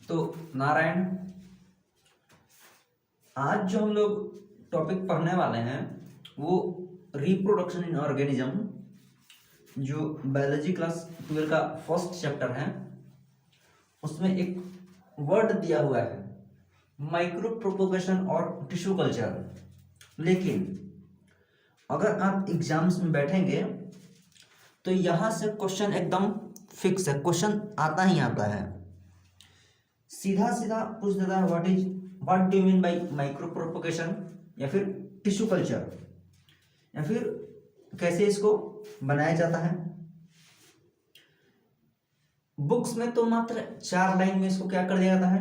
तो नारायण, आज जो हम लोग टॉपिक पढ़ने वाले हैं वो रिप्रोडक्शन इन ऑर्गेनिज्म, जो बायोलॉजी क्लास 12 का फर्स्ट चैप्टर है। उसमें एक वर्ड दिया हुआ है माइक्रो प्रोपोगेशन और टिश्यू कल्चर। लेकिन अगर आप एग्जाम्स में बैठेंगे तो यहाँ से क्वेश्चन एकदम फिक्स है, क्वेश्चन आता ही आता है, सीधा सीधा पूछ देता है what do you mean by micro propagation या फिर टिश्यू कल्चर, या फिर कैसे इसको बनाया जाता है। बुक्स में तो मात्र 4 लाइन में इसको क्या कर दिया जाता है,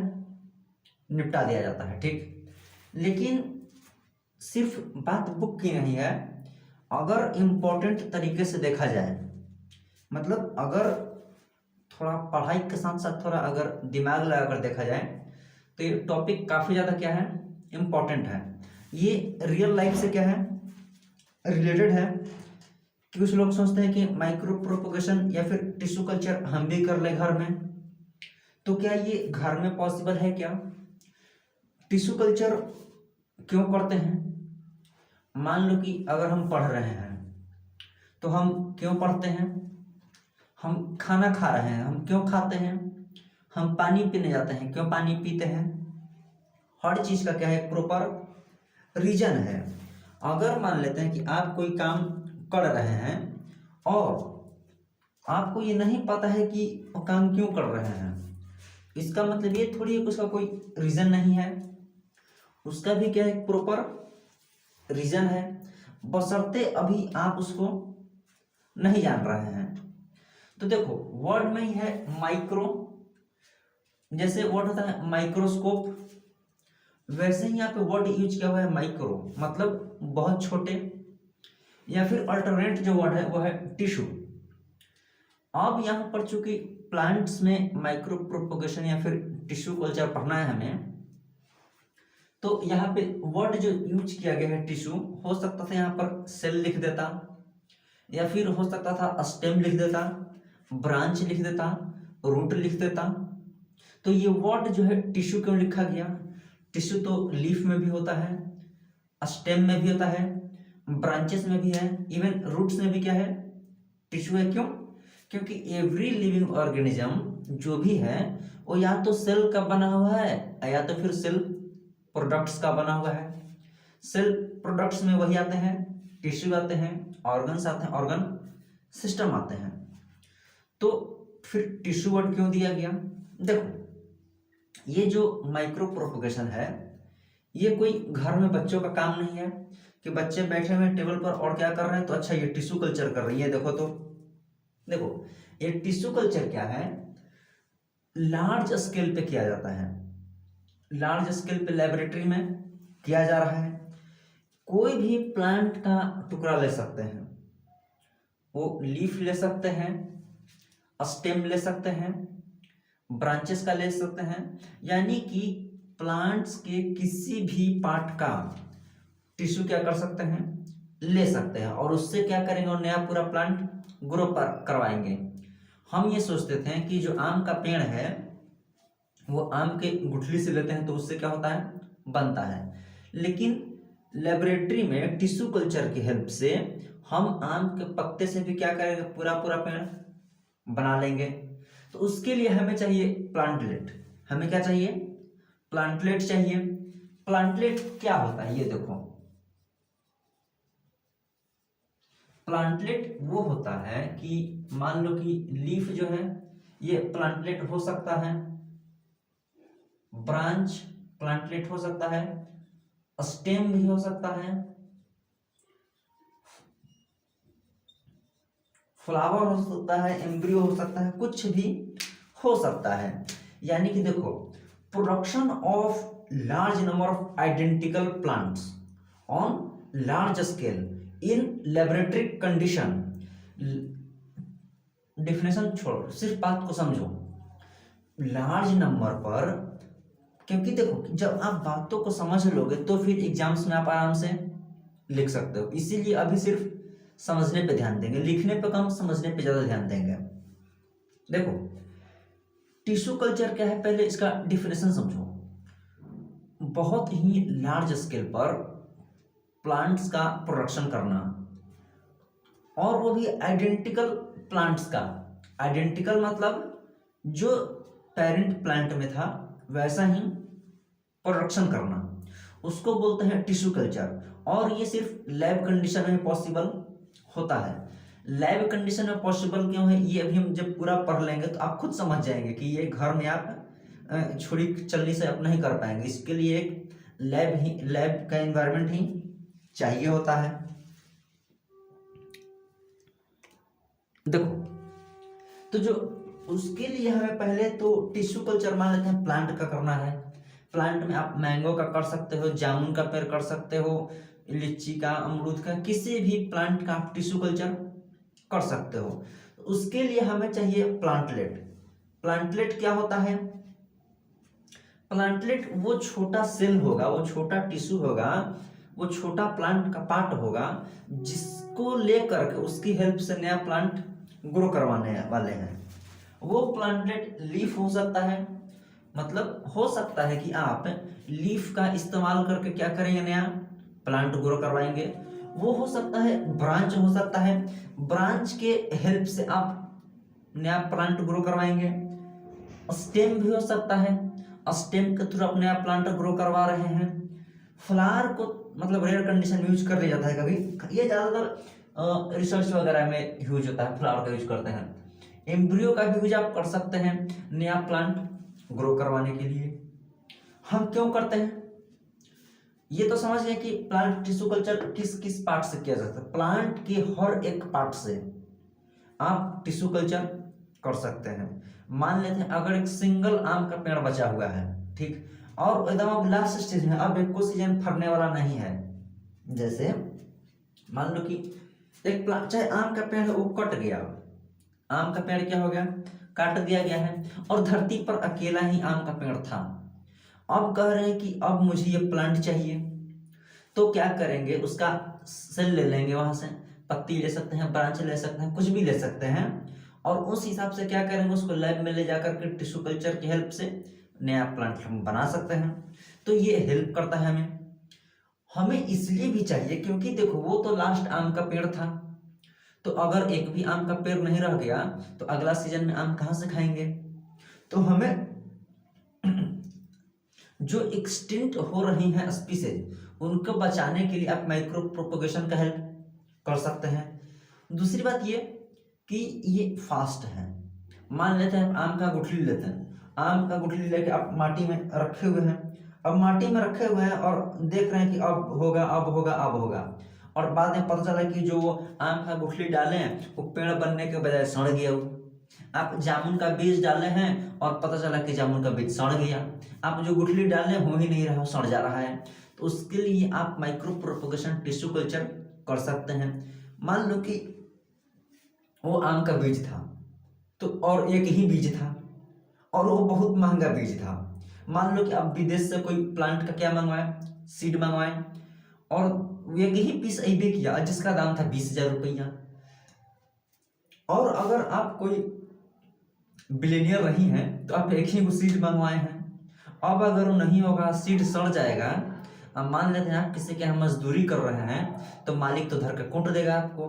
निपटा दिया जाता है, ठीक। लेकिन सिर्फ बात बुक की नहीं है, अगर इम्पोर्टेंट तरीके से देखा जाए, मतलब अगर थोड़ा पढ़ाई के साथ साथ थोड़ा अगर दिमाग लगाकर देखा जाए तो ये टॉपिक काफ़ी ज़्यादा क्या है, इम्पोर्टेंट है। ये रियल लाइफ से क्या है, रिलेटेड है। कि कुछ लोग सोचते हैं कि माइक्रो प्रोपोगेशन या फिर टिश्यू कल्चर हम भी कर ले घर में, तो क्या ये घर में पॉसिबल है क्या? टिश्यू कल्चर क्यों करते हैं? मान लो कि अगर हम पढ़ रहे हैं तो हम क्यों पढ़ते हैं? हम खाना खा रहे हैं, हम क्यों खाते हैं? हम पानी पीने जाते हैं, क्यों पानी पीते हैं? हर चीज़ का क्या है, प्रॉपर रीजन है। अगर मान लेते हैं कि आप कोई काम कर रहे हैं और आपको ये नहीं पता है कि वो काम क्यों कर रहे हैं, इसका मतलब ये थोड़ी है कि उसका कोई रीज़न नहीं है। उसका भी क्या है, प्रॉपर रीजन है, बशर्ते अभी आप उसको नहीं जान रहे हैं। तो देखो वर्ड में ही है माइक्रो, जैसे वर्ड होता है माइक्रोस्कोप, वैसे ही यहाँ पे वर्ड यूज किया हुआ है माइक्रो, मतलब बहुत छोटे, या फिर अल्टरनेट जो वर्ड है वो है टिश्यू। अब यहाँ पर चूंकि प्लांट्स में माइक्रो प्रोपोगेशन या फिर टिश्यू कल्चर पढ़ना है हमें, तो यहाँ पे वर्ड जो यूज किया गया है टिश्यू, हो सकता था यहाँ पर सेल लिख देता, या फिर हो सकता था स्टेम लिख देता, ब्रांच लिख देता, रूट लिख देता। तो ये वर्ड जो है टिश्यू क्यों लिखा गया? टिश्यू तो लीफ में भी होता है, स्टेम में भी होता है, ब्रांचेस में भी है, इवन रूट्स में भी क्या है, टिश्यू है। क्यों? क्योंकि एवरी लिविंग ऑर्गेनिज्म जो भी है वो या तो सेल का बना हुआ है या तो फिर सेल प्रोडक्ट्स का बना हुआ है। सेल प्रोडक्ट्स में वही आते हैं, टिश्यू आते हैं, ऑर्गन्स आते हैं, ऑर्गन सिस्टम आते हैं। तो फिर टिश्यू वर्ड क्यों दिया गया? देखो ये जो माइक्रो प्रोपोगेशन है ये कोई घर में बच्चों का काम नहीं है कि बच्चे बैठे हुए टेबल पर और क्या कर रहे हैं, तो अच्छा ये टिश्यू कल्चर कर रही है। देखो तो देखो ये टिश्यू कल्चर क्या है, लार्ज स्केल पे किया जाता है, लार्ज स्केल पे लेबोरेटरी में किया जा रहा है। कोई भी प्लांट का टुकड़ा ले सकते हैं, वो लीफ ले सकते हैं, स्टेम ले सकते हैं, ब्रांचेस का ले सकते हैं, यानी कि प्लांट्स के किसी भी पार्ट का टिश्यू क्या कर सकते हैं, ले सकते हैं, और उससे क्या करेंगे, और नया पूरा प्लांट ग्रो करवाएंगे। हम ये सोचते थे कि जो आम का पेड़ है वो आम के गुठली से लेते हैं तो उससे क्या होता है, बनता है। लेकिन लेबोरेटरी में टिश्यू कल्चर की हेल्प से हम आम के पत्ते से भी क्या करेंगे, पूरा पूरा पेड़ बना लेंगे। तो उसके लिए हमें चाहिए प्लांटलेट। हमें क्या चाहिए, प्लांटलेट चाहिए। प्लांटलेट क्या होता है, ये देखो, प्लांटलेट वो होता है कि मान लो कि लीफ जो है ये प्लांटलेट हो सकता है, ब्रांच प्लांटलेट हो सकता है, स्टेम भी हो सकता है, फ्लावर हो सकता है, एम्ब्रियो हो सकता है, कुछ भी हो सकता है। यानी कि देखो production of large number of identical plants on large scale in laboratory condition. Definition छोड़ो, सिर्फ बात को समझो, लार्ज नंबर पर, क्योंकि देखो जब आप बातों को समझ लोगे तो फिर एग्जाम्स में आप आराम से लिख सकते हो। इसीलिए अभी सिर्फ समझने पे ध्यान देंगे, लिखने पे कम, समझने पे ज़्यादा ध्यान देंगे। देखो टिश्यू कल्चर क्या है, पहले इसका डिफिनेशन समझो। बहुत ही लार्ज स्केल पर प्लांट्स का प्रोडक्शन करना, और वो भी आइडेंटिकल प्लांट्स का। आइडेंटिकल मतलब जो पेरेंट प्लांट में था वैसा ही प्रोडक्शन करना, उसको बोलते हैं टिश्यू कल्चर। और ये सिर्फ लैब कंडीशन में पॉसिबल होता है। लैब कंडीशन में पॉसिबल क्यों है, ये अभी हम जब पूरा पढ़ लेंगे तो आप खुद समझ जाएंगे कि ये घर में आप छुरी चलनी से आप नहीं कर पाएंगे। इसके लिए एक लैब का एनवायरनमेंट ही चाहिए होता है। देखो, तो जो उसके लिए हमें पहले तो टिश्यू कल्चर मान लेते हैं प्लांट का करना है। प्लांट में आप मैंगो का कर सकते हो, जामुन का पेड़ कर सकते हो, लीची का, अमरूद का, किसी भी प्लांट का आप टिश्यू कल्चर कर सकते हो। उसके लिए हमें चाहिए प्लांटलेट। प्लांटलेट क्या होता है? प्लांटलेट वो छोटा सेल होगा, वो छोटा टिश्यू होगा, वो छोटा प्लांट का पार्ट होगा जिसको लेकर के उसकी हेल्प से नया प्लांट ग्रो करवाने वाले हैं। वो प्लांटलेट लीफ हो सकता है, मतलब हो सकता है कि आप लीफ का इस्तेमाल करके क्या करेंगे, नया प्लांट ग्रो करवाएंगे। वो हो सकता है ब्रांच, हो सकता है ब्रांच के हेल्प से आप नया प्लांट ग्रो करवाएंगे। स्टेम भी हो सकता है, स्टेम के थ्रू आप नया प्लांट ग्रो करवा रहे हैं। फ्लावर को मतलब रेयर कंडीशन में यूज कर लिया जाता है कभी, ये ज्यादातर रिसर्च वगैरह में यूज होता है, फ्लावर का यूज करते हैं। एम्ब्रियो का भी यूज आप कर सकते हैं नया प्लांट ग्रो करवाने के लिए। हम क्यों करते हैं ये तो समझ गए कि प्लांट टिश्यू कल्चर किस किस पार्ट से किया जाता है। प्लांट के हर एक पार्ट से आप टिश्यू कल्चर कर सकते हैं। मान लेते हैं अगर एक सिंगल आम का पेड़ बचा हुआ है, ठीक, और एकदम अब लास्ट स्टेज में, अब एक को सीजन फरने वाला नहीं है, जैसे मान लो कि एक प्लांट, चाहे आम का पेड़ है, वो कट गया, आम का पेड़ क्या हो गया, काट दिया गया है, और धरती पर अकेला ही आम का पेड़ था। अब कह रहे हैं कि अब मुझे ये प्लांट चाहिए, तो क्या करेंगे, उसका सेल ले लेंगे, वहां से पत्ती ले सकते हैं, ब्रांच ले सकते हैं, कुछ भी ले सकते हैं, और उस हिसाब से क्या करेंगे, उसको लैब में ले जाकर के टिश्यू कल्चर की हेल्प से नया प्लांट हम बना सकते हैं। तो ये हेल्प करता है हमें इसलिए भी चाहिए क्योंकि देखो वो तो लास्ट आम का पेड़ था, तो अगर एक भी आम का पेड़ नहीं रह गया तो अगला सीजन में आम कहाँ से खाएंगे। तो हमें जो एक्सटिंक्ट हो रही हैं स्पीसीज, उनको बचाने के लिए आप माइक्रो प्रोपोगेशन का हेल्प कर सकते हैं। दूसरी बात ये कि ये फास्ट है। मान लेते हैं आम का गुठली लेते हैं, आम का गुठली लेके आप माटी में रखे हुए हैं, अब माटी में रखे हुए हैं और देख रहे हैं कि अब होगा, अब होगा, अब होगा, और बाद में पता चला कि जो आम का गुठली डाले हैं वो पेड़ बनने के बजाय सड़ गया। आप जामुन का बीज डाले हैं और पता चला कि जामुन का बीज सड़ गया। आप जो गुठली डाले हो ही नहीं रहा, सड़ जा रहा है। तो उसके लिए आप माइक्रो प्रोपोगेशन टिश्यू कल्चर कर सकते हैं। मान लो कि वो आम का बीज था, तो और एक ही बीज था और वो बहुत महंगा बीज था। मान लो कि आप विदेश से कोई प्लांट का क्या मंगवाए, सीड मंगवाए, और एक ही पीस ऐबे किया जिसका दाम था 20,000 रुपया। और अगर आप कोई बिलियनियर नहीं है तो आप एक ही वो सीड मंगवाए हैं, अब अगर वो नहीं होगा, सीड सड़ जाएगा, अब मान लेते हैं आप किसी के यहाँ मजदूरी कर रहे हैं, तो मालिक तो धर के कूट देगा आपको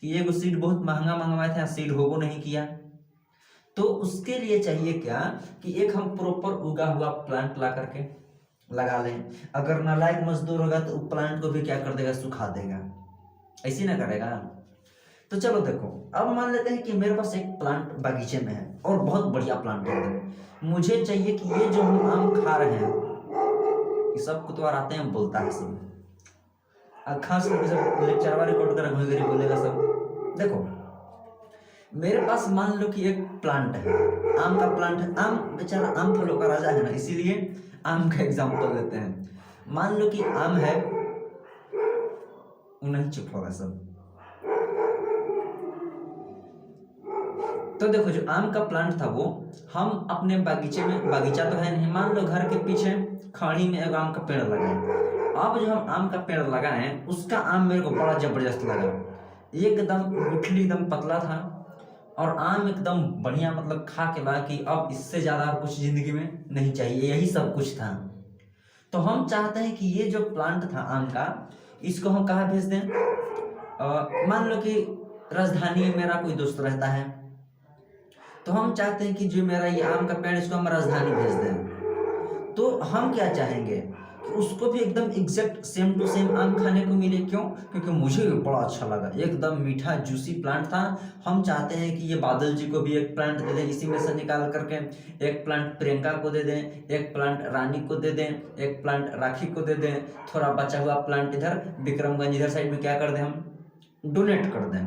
कि ये वो सीड बहुत महंगा मंगवाए थे, सीड होगो नहीं किया। तो उसके लिए चाहिए क्या कि एक हम प्रॉपर उगा हुआ प्लांट ला करके लगा लें। अगर नालायक मजदूर होगा तो प्लांट को भी क्या कर देगा, सुखा देगा, ऐसी ना करेगा। तो चलो देखो, अब मान लेते हैं कि मेरे पास एक प्लांट बगीचे में है और बहुत बढ़िया प्लांट है। मुझे चाहिए कि ये जो हम आम खा रहे हैं, ये सब कुतवार आते हैं, बोलता है सब, खास करके सब लेक्चरवा रिकॉर्ड कर बोलेगा सब। देखो मेरे पास मान लो कि एक प्लांट है, आम का प्लांट है, आम बेचारा आम फलों का राजा है ना, इसीलिए आम का एग्जांपल लेते हैं। मान लो कि आम है, नहीं चुप होगा सब। तो देखो जो आम का प्लांट था वो हम अपने बागीचे में, बागीचा तो है नहीं, मान लो घर के पीछे खाड़ी में एक आम का पेड़ लगाए। अब जो हम आम का पेड़ लगाए उसका आम मेरे को बड़ा जबरदस्त लगा, एकदम गुठली एकदम पतला था और आम एकदम बढ़िया, मतलब खा के लगा कि अब इससे ज़्यादा और कुछ ज़िंदगी में नहीं चाहिए, यही सब कुछ था। तो हम चाहते हैं कि ये जो प्लांट था आम का, इसको हम कहाँ भेज दें। मान लो कि राजधानी में मेरा कोई दोस्त रहता है, तो हम चाहते हैं कि जो मेरा ये आम का पेड़, इसको हम राजधानी भेज दें। तो हम क्या चाहेंगे कि उसको भी एकदम एग्जैक्ट सेम टू सेम आम खाने को मिले। क्यों? क्योंकि मुझे भी बड़ा अच्छा लगा, एकदम मीठा जूसी प्लांट था। हम चाहते हैं कि ये बादल जी को भी एक प्लांट दे दें इसी में से निकाल करके, एक प्लांट प्रियंका को दे दें, एक प्लांट रानी को दे दें, एक प्लांट राखी को दे दें, थोड़ा बचा हुआ प्लांट इधर विक्रमगंज इधर साइड में क्या कर दें, हम डोनेट कर दें।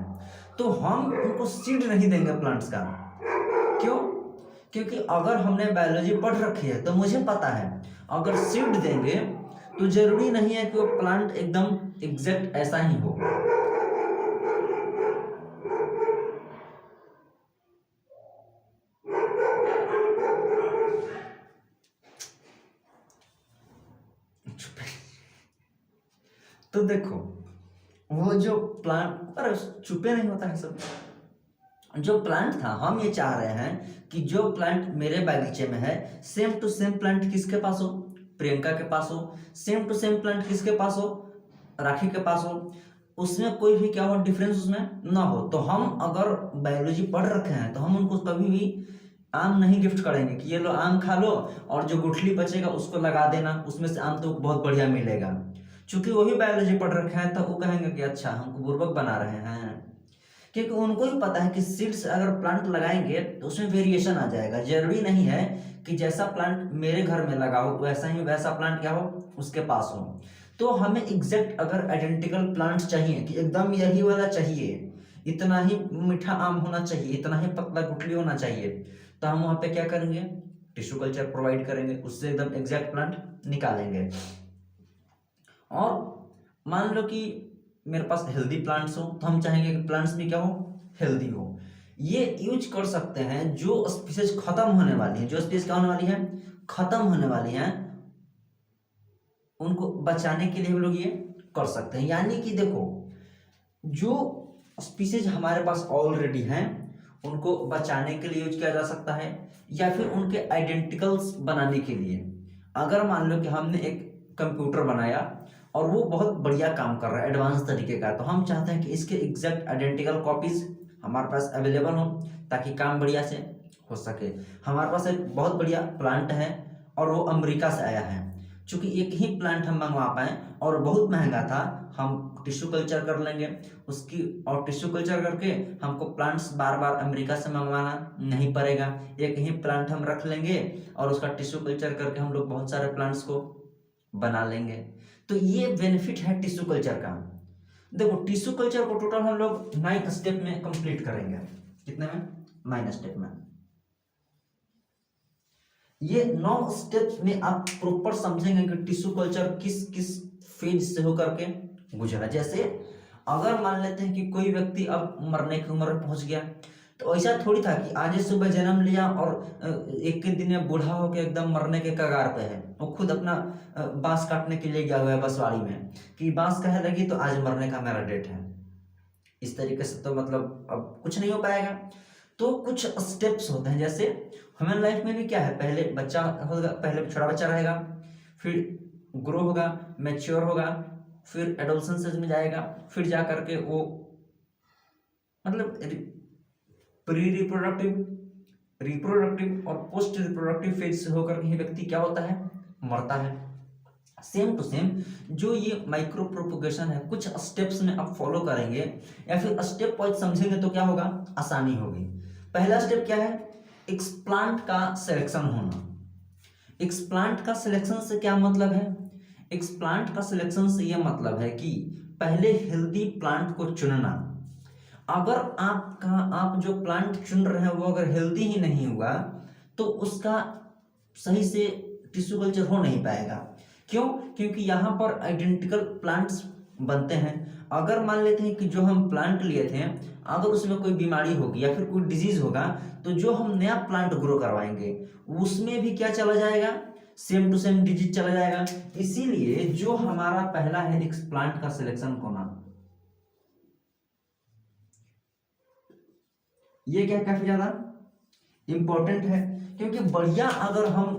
तो हम उनको सीड नहीं देंगे प्लांट्स का। क्यों? क्योंकि अगर हमने बायोलॉजी पढ़ रखी है तो मुझे पता है, अगर सीड देंगे तो जरूरी नहीं है कि वो प्लांट एकदम एग्जैक्ट ऐसा ही हो। तो देखो, वो जो प्लांट, पर चुपे नहीं होता है सब। जो प्लांट था, हम ये चाह रहे हैं कि जो प्लांट मेरे बागीचे में है, सेम टू सेम प्लांट किसके पास हो, प्रियंका के पास हो। सेम टू सेम प्लांट किसके पास हो, राखी के पास हो। उसमें कोई भी क्या हो, डिफरेंस उसमें ना हो। तो हम अगर बायोलॉजी पढ़ रखे हैं तो हम उनको कभी भी आम नहीं गिफ्ट करेंगे कि ये लो आम खा लो और जो गुठली बचेगा उसको लगा देना, उसमें से आम तो बहुत बढ़िया मिलेगा। चूंकि वही बायोलॉजी पढ़ रखे हैं तो वो कहेंगे कि अच्छा हमको बुर्बक बना रहे हैं। क्योंकि उनको ही पता है कि सीड्स अगर प्लांट लगाएंगे तो उसमें वेरिएशन आ जाएगा। जरूरी नहीं है कि जैसा प्लांट मेरे घर में लगा हो वैसा ही वैसा प्लांट क्या हो उसके पास हो। तो हमें एग्जैक्ट अगर आइडेंटिकल प्लांट चाहिए कि एकदम यही वाला चाहिए, इतना ही मीठा आम होना चाहिए, इतना ही पतला गुठली होना चाहिए, तो हम वहाँ पे क्या करेंगे, टिश्यू कल्चर प्रोवाइड करेंगे, उससे एकदम एग्जैक्ट प्लांट निकालेंगे। और मान लो कि मेरे पास हेल्दी प्लांट्स हो तो हम चाहेंगे कि प्लांट्स भी क्या हो, हेल्दी हो। ये यूज कर सकते हैं जो स्पीसीज खत्म होने वाली है, जो स्पीसीज क्या होने वाली है, खत्म होने वाली है, उनको बचाने के लिए हम लोग ये कर सकते हैं। यानी कि देखो, जो स्पीसीज हमारे पास ऑलरेडी हैं उनको बचाने के लिए यूज किया जा सकता है, या फिर उनके आइडेंटिकल्स बनाने के लिए। अगर मान लो कि हमने एक कंप्यूटर बनाया और वो बहुत बढ़िया काम कर रहा है एडवांस तरीके का, तो हम चाहते हैं कि इसके एग्जैक्ट आइडेंटिकल कॉपीज हमारे पास अवेलेबल हो ताकि काम बढ़िया से हो सके। हमारे पास एक बहुत बढ़िया प्लांट है और वो अमेरिका से आया है। चूंकि एक ही प्लांट हम मंगवा पाए और बहुत महंगा था, हम टिश्यू कल्चर कर लेंगे उसकी, और टिश्यू कल्चर करके हमको प्लांट्स बार बार अमेरिका से मंगवाना नहीं पड़ेगा। एक ही प्लांट हम रख लेंगे और उसका टिश्यू कल्चर करके हम लोग बहुत सारे प्लांट्स को बना लेंगे। तो ये बेनिफिट है टिश्यू कल्चर का। देखो, टिश्यू कल्चर को टोटल हम लोग 9 स्टेप में कंप्लीट करेंगे। कितने में? 9 स्टेप में। ये 9 स्टेप में आप प्रॉपर समझेंगे कि टिश्यू कल्चर किस किस फेज से होकर के गुजरा। जैसे अगर मान लेते हैं कि कोई व्यक्ति अब मरने की उम्र पहुंच गया, तो ऐसा थोड़ी था कि आज सुबह जन्म लिया और एक के दिन में बूढ़ा होकर एकदम मरने के कगार पे है, वो खुद अपना बांस काटने के लिए गया हुआ है बसवाड़ी में कि बांस कहे लगी तो आज मरने का मेरा डेट है। इस तरीके से तो मतलब अब कुछ नहीं हो पाएगा। तो कुछ स्टेप्स होते हैं, जैसे ह्यूमन लाइफ में भी क्या है, पहले बच्चा होगा, पहले छोटा बच्चा रहेगा, फिर ग्रो होगा, मैच्योर होगा, फिर एडोलसेंस में जाएगा, फिर जा करके वो मतलब प्री रिप्रोडक्टिव, रिप्रोडक्टिव और पोस्ट रिप्रोडक्टिव फेज से होकर के व्यक्ति क्या होता है, मरता है। सेम टू सेम जो ये माइक्रो प्रोपोगेशन है, कुछ स्टेप्स में आप फॉलो करेंगे या फिर स्टेप वाइज समझेंगे तो क्या होगा, आसानी होगी। पहला स्टेप क्या है, एक्सप्लांट का सिलेक्शन होना। एक्सप्लांट का सिलेक्शन से क्या मतलब है, एक्सप्लांट का सिलेक्शन से यह मतलब है कि पहले हेल्दी प्लांट को चुनना। अगर आप जो प्लांट चुन रहे हैं वो अगर हेल्दी ही नहीं हुआ तो उसका सही से टिश्यू कल्चर हो नहीं पाएगा। क्यों? क्योंकि यहाँ पर आइडेंटिकल प्लांट्स बनते हैं। अगर मान लेते हैं कि जो हम प्लांट लिए थे अगर उसमें कोई बीमारी होगी या फिर कोई डिजीज होगा, तो जो हम नया प्लांट ग्रो करवाएंगे उसमें भी क्या चला जाएगा, सेम टू सेम डिजीज चला जाएगा। इसीलिए जो हमारा पहला है एक्सप्लांट का सिलेक्शन होना, ये क्या काफी ज्यादा इंपॉर्टेंट है, क्योंकि बढ़िया अगर हम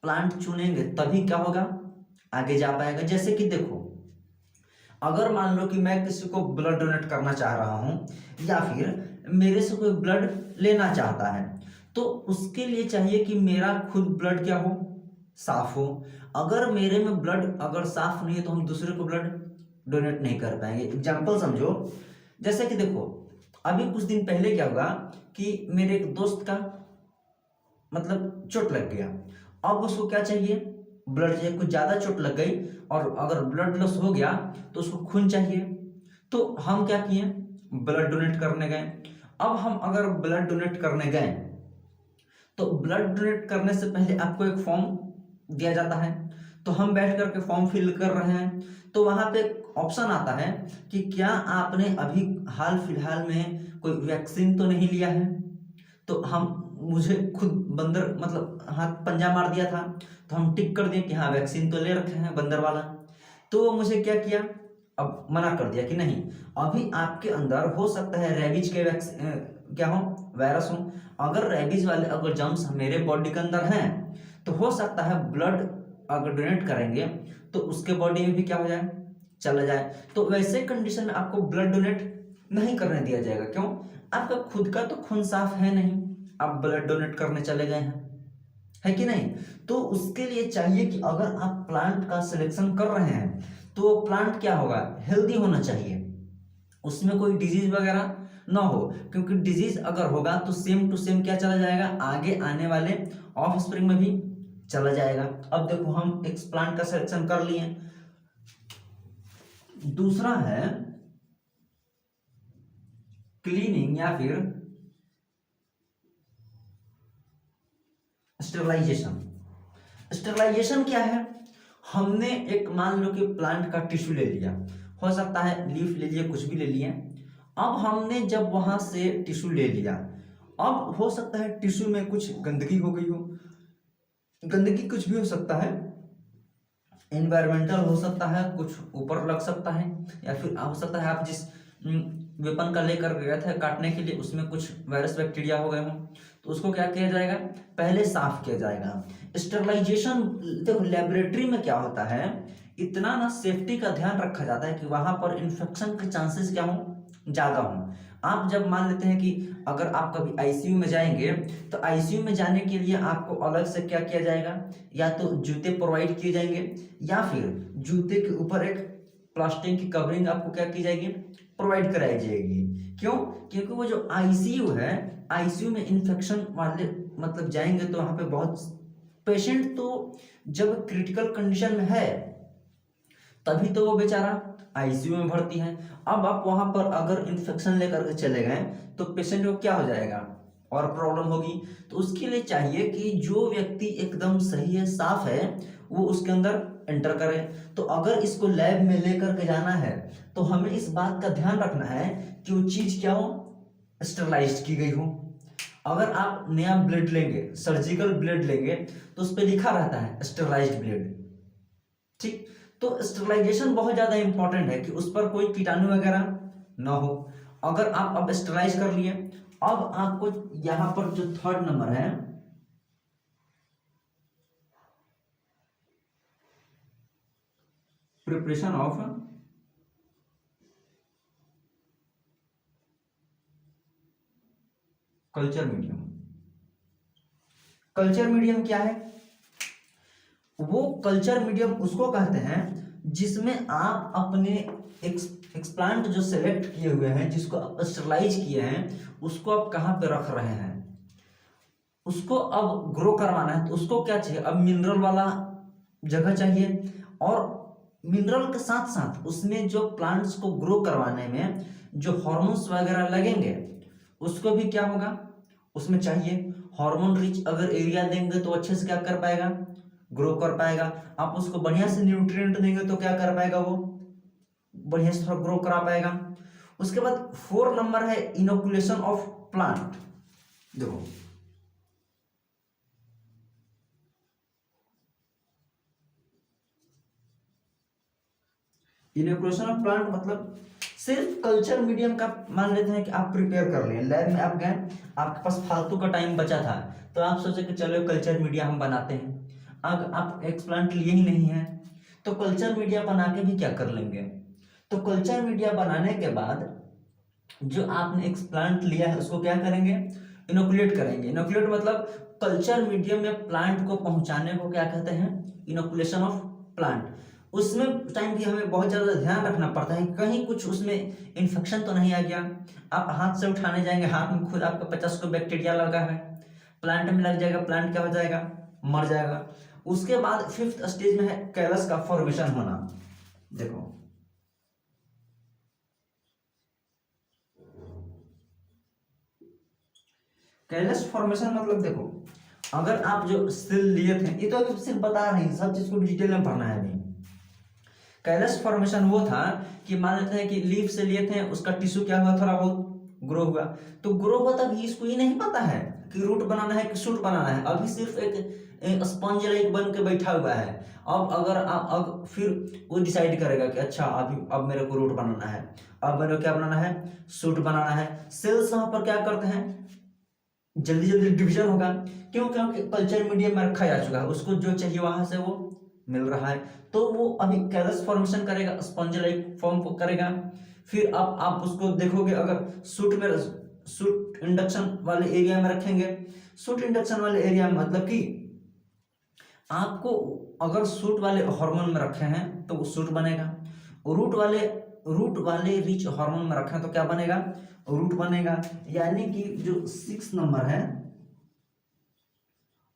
प्लांट चुनेंगे तभी क्या होगा, आगे जा पाएगा। जैसे कि देखो, अगर मान लो कि मैं किसी को ब्लड डोनेट करना चाह रहा हूं या फिर मेरे से कोई ब्लड लेना चाहता है, तो उसके लिए चाहिए कि मेरा खुद ब्लड क्या हो, साफ हो। अगर मेरे में ब्लड अगर साफ नहीं है तो हम दूसरे को ब्लड डोनेट नहीं कर पाएंगे। एग्जाम्पल समझो, जैसे कि देखो, अभी कुछ दिन पहले क्या हुआ कि मेरे एक दोस्त का मतलब चोट लग गया। अब उसको क्या चाहिए, ब्लड चाहिए। कुछ ज्यादा चोट लग गई और अगर ब्लड लॉस हो गया तो उसको खून चाहिए। तो हम क्या किए, ब्लड डोनेट करने गए। अब हम अगर ब्लड डोनेट करने गए तो ब्लड डोनेट करने से पहले आपको एक फॉर्म दिया जाता है, तो हम बैठ करके फॉर्म फिल कर रहे हैं। तो वहां पे ऑप्शन आता है कि क्या आपने अभी हाल फिलहाल में कोई वैक्सीन तो नहीं लिया है। तो हम मुझे खुद बंदर मतलब हाथ पंजा मार दिया था, तो हम टिक कर दिए कि हाँ वैक्सीन तो ले रखे हैं बंदर वाला। तो वो मुझे क्या किया, अब मना कर दिया कि नहीं, अभी आपके अंदर हो सकता है रेबीज के क्या हो, वायरस हो। अगर रेबीज वाले अगर जर्म्स मेरे बॉडी के अंदर हैं तो हो सकता है ब्लड अगर डोनेट करेंगे तो उसके बॉडी में भी क्या हो जाए, चला जाए। तो वैसे कंडीशन में आपको ब्लड डोनेट नहीं करने दिया जाएगा। क्यों, आपका खुद का तो खून साफ है नहीं, आप ब्लड डोनेट करने चले गए हैं, है कि नहीं। तो उसके लिए चाहिए कि अगर आप प्लांट का सिलेक्शन कर रहे हैं तो वो प्लांट क्या होगा, हेल्दी होना चाहिए, उसमें कोई डिजीज वगैरह ना हो। क्योंकि डिजीज अगर होगा तो सेम टू सेम क्या चला जाएगा, आगे आने वाले ऑफ स्प्रिंग में भी चला जाएगा। अब देखो, हम एक प्लांट का सिलेक्शन कर लिए। दूसरा है क्लीनिंग या फिर स्टेरलाइजेशन। स्टेरलाइजेशन क्या है, हमने एक मान लो कि प्लांट का टिश्यू ले लिया, हो सकता है लीफ ले लिए, कुछ भी ले लिए। अब हमने जब वहां से टिश्यू ले लिया, अब हो सकता है टिश्यू में कुछ गंदगी हो गई हो, गंदगी कुछ भी हो सकता है, एनवायरमेंटल हो सकता है, कुछ ऊपर लग सकता है, या फिर हो सकता है आप जिस वेपन का लेकर गए थे काटने के लिए उसमें कुछ वायरस बैक्टीरिया हो गए हो, तो उसको क्या किया जाएगा, पहले साफ किया जाएगा। स्टेरलाइजेशन, देखो लेबोरेटरी में क्या होता है, इतना ना सेफ्टी का ध्यान रखा जाता है कि वहां पर इन्फेक्शन के चांसेस क्या हो, ज्यादा हो। आप जब मान लेते हैं कि अगर आप कभी आईसीयू में जाएंगे तो आईसीयू में जाने के लिए आपको अलग से क्या किया जाएगा, या तो जूते प्रोवाइड किए जाएंगे या फिर जूते के ऊपर एक प्लास्टिक की कवरिंग आपको क्या की जाएगी, प्रोवाइड कराई जाएगी। क्यों, क्योंकि वो जो आईसीयू है, आईसीयू में इन्फेक्शन वाले मतलब जाएंगे तो वहां पे बहुत पेशेंट तो जब क्रिटिकल कंडीशन में है तभी तो वो बेचारा आईसीयू में भर्ती है। अब आप वहां पर अगर इन्फेक्शन लेकर के चले गए तो पेशेंट को क्या हो जाएगा, और प्रॉब्लम होगी। तो उसके लिए चाहिए कि जो व्यक्ति एकदम सही है, साफ है, वो उसके अंदर एंटर करे। तो अगर इसको लैब में लेकर के जाना है तो हमें इस बात का ध्यान रखना है कि वो चीज क्या हो, स्टेरलाइज की गई हो। अगर आप नया ब्लेड लेंगे, सर्जिकल ब्लेड लेंगे, तो उस पर लिखा रहता है स्टेरलाइज्ड ब्लेड, ठीक। तो स्टेरलाइजेशन बहुत ज्यादा इंपॉर्टेंट है कि उस पर कोई कीटाणु वगैरह ना हो। अगर आप अब स्टेरलाइज कर लिए, अब आपको यहां पर जो थर्ड नंबर है, preparation of culture medium. Culture medium क्या है, वो कल्चर मीडियम उसको कहते हैं जिसमें आप अपने एक्सप्लांट जो सेलेक्ट किए हुए हैं, जिसको आप स्टरलाइज किए हैं, उसको आप कहाँ पे रख रहे हैं, उसको अब ग्रो करवाना है। तो उसको क्या चाहिए, अब मिनरल वाला जगह चाहिए, और मिनरल के साथ साथ उसमें जो प्लांट्स को ग्रो करवाने में जो हॉर्मोन्स वगैरह लगेंगे उसको भी क्या होगा, उसमें चाहिए। हार्मोन रिच अगर एरिया देंगे तो अच्छे से क्या कर पाएगा, ग्रो कर पाएगा। आप उसको बढ़िया से न्यूट्रिएंट देंगे तो क्या कर पाएगा, वो बढ़िया से थोड़ा ग्रो करा पाएगा। उसके बाद 4 नंबर है इनोकुलेशन ऑफ प्लांट। देखो इनोकुलेशन ऑफ प्लांट मतलब सिर्फ कल्चर मीडियम का मान लेते हैं कि आप प्रिपेयर कर लिए, लैब में आप गए, आपके पास फालतू का टाइम बचा था, तो आप सोचे कि चलो कल्चर मीडिया हम बनाते हैं। अब आप एक्सप्लांट लिए ही नहीं है, तो कल्चर मीडिया बना के भी क्या कर लेंगे। तो कल्चर मीडिया बनाने के बाद जो आपने एक्सप्लांट लिया है उसको क्या करेंगे, इनोकुलेट करेंगे। इनोकुलेट मतलब कल्चर मीडियम में प्लांट को पहुंचाने को क्या कहते हैं, इनोकुलेशन ऑफ प्लांट। उसमें टाइम की हमें बहुत ज़्यादा ध्यान रखना पड़ता है, कहीं कुछ उसमें इन्फेक्शन तो नहीं आ गया। आप हाथ से उठाने जाएंगे, हाथ में खुद आपका 50 को बैक्टीरिया लगा है, प्लांट में लग जाएगा, प्लांट क्या हो जाएगा, मर जाएगा। उसके बाद 5th स्टेज में है कैलस का फॉर्मेशन होना। देखो कैलस फॉर्मेशन मतलब, देखो अगर आप जो सेल लिए थे, ये तो अभी सिर्फ बता रहे हैं, सब चीज को डिटेल में पढ़ना है अभी। कैलस फॉर्मेशन वो था कि मान लेते हैं कि लीफ से लिए थे, उसका टिश्यू क्या हुआ, थोड़ा बहुत ग्रो हुआ। तो ग्रो हुआ तभी इसको ये नहीं पता है कि रूट बनाना है कि शूट बनाना है, अभी सिर्फ एक स्पंज लाइक बन के बैठा हुआ है। अब अगर आप अब फिर वो डिसाइड करेगा कि अच्छा अभी अब मेरे को रूट बनाना है, अब मेरे को क्या बनाना है, शूट बनाना है। सेल्स वहां पर क्या करते हैं, जल्दी जल्दी डिवीजन होगा। क्यों, क्योंकि कल्चर मीडियम में रखा जा चुका है, उसको जो चाहिए वहां से वो मिल रहा है। तो वो अभी कैलस फॉर्मेशन करेगा, स्पंज लाइक फॉर्म करेगा। फिर अब आप उसको देखोगे, अगर सूट इंडक्शन वाले एरिया में रखेंगे। सूट इंडक्शन वाले एरिया में मतलब कि आपको अगर सूट वाले हार्मोन में रखे हैं तो वो सूट बनेगा, रूट वाले रिच हार्मोन में रखें तो क्या बनेगा, रूट बनेगा। यानी कि जो 6 नंबर है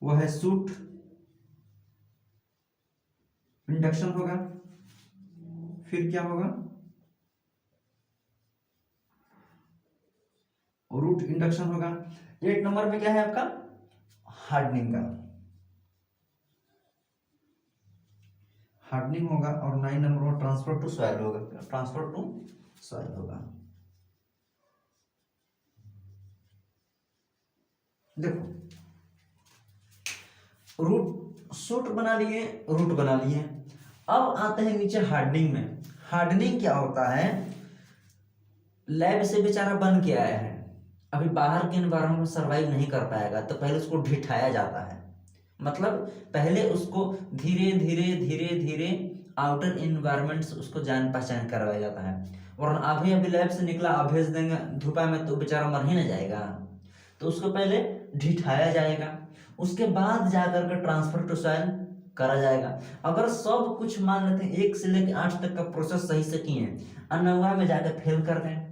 वो है सूट इंडक्शन होगा। फिर क्या होगा, रूट इंडक्शन होगा। 8 नंबर में क्या है आपका, हार्डनिंग का, हार्डनिंग होगा। और 9 नंबर में ट्रांसफर टू सॉइल होगा, ट्रांसफर टू सॉइल होगा। देखो रूट सूट बना लिए, रूट बना लिए। अब आते हैं नीचे हार्डनिंग में। हार्डनिंग क्या होता है, लैब से बेचारा बन के आया है, अभी बाहर के एनवायरमेंट में सर्वाइव नहीं कर पाएगा, तो पहले उसको ढिठाया जाता है। मतलब पहले उसको धीरे धीरे धीरे धीरे आउटर एनवायरमेंट से उसको जान पहचान करवाया जाता है। वरना अभी अभी लैब से निकला, अब भेज देंगे धूपा में तो बेचारा मर ही ना जाएगा। तो उसको पहले ढिठाया जाएगा, उसके बाद जाकर के ट्रांसफर टू सॉइल करा जाएगा। अगर सब कुछ मान लेते हैं 1 से लेकर 8 तक का प्रोसेस सही से किए, और 9वां में जाकर फेल कर दें,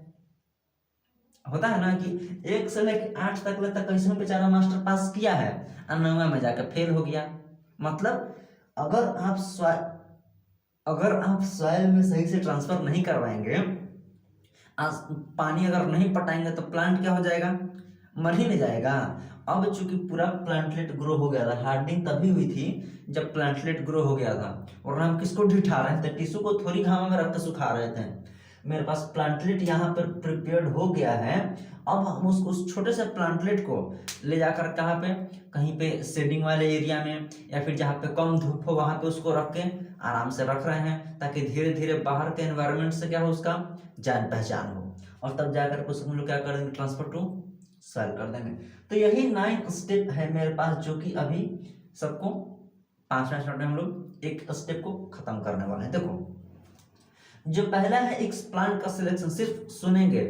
होता है ना कि 1 से लेकर 8 तक ले तक कैसे बेचारा मास्टर पास किया है, और 9वां में जाकर फेल हो गया। मतलब अगर आप सॉइल में सही से ट्रांसफर नहीं करवाएंगे, पानी अगर नहीं पटाएंगे, तो प्लांट क्या हो जाएगा, मर ही नहीं जाएगा। अब चूंकि पूरा प्लांटलेट ग्रो हो गया था, हार्डनिंग तभी हुई थी जब प्लांटलेट ग्रो हो गया था, वरना हम किसको ढिठा रहे थे, टिश्यू को थोड़ी घामा में रख कर सुखा रहे थे। मेरे पास प्लांटलेट यहाँ पर प्रिपेयर्ड हो गया है, अब हम उसको उस छोटे से प्लांटलेट को ले जाकर कहाँ पे, कहीं पे शेडिंग वाले एरिया में, या फिर जहाँ पे कम धूप हो वहां पे उसको रख के आराम से रख रहे हैं, ताकि धीरे धीरे बाहर के एनवायरनमेंट से क्या हो, उसका जान पहचान हो, और तब जाकर के उसको हम लोग क्या कर देंगे, ट्रांसफर टू सॉइल कर देंगे। तो यही 9 स्टेप है मेरे पास, जो कि अभी सबको 5 मिनट में हम लोग एक स्टेप को खत्म करने वाले हैं। देखो जो पहला है एक्सप्लांट का सिलेक्शन, सिर्फ सुनेंगे,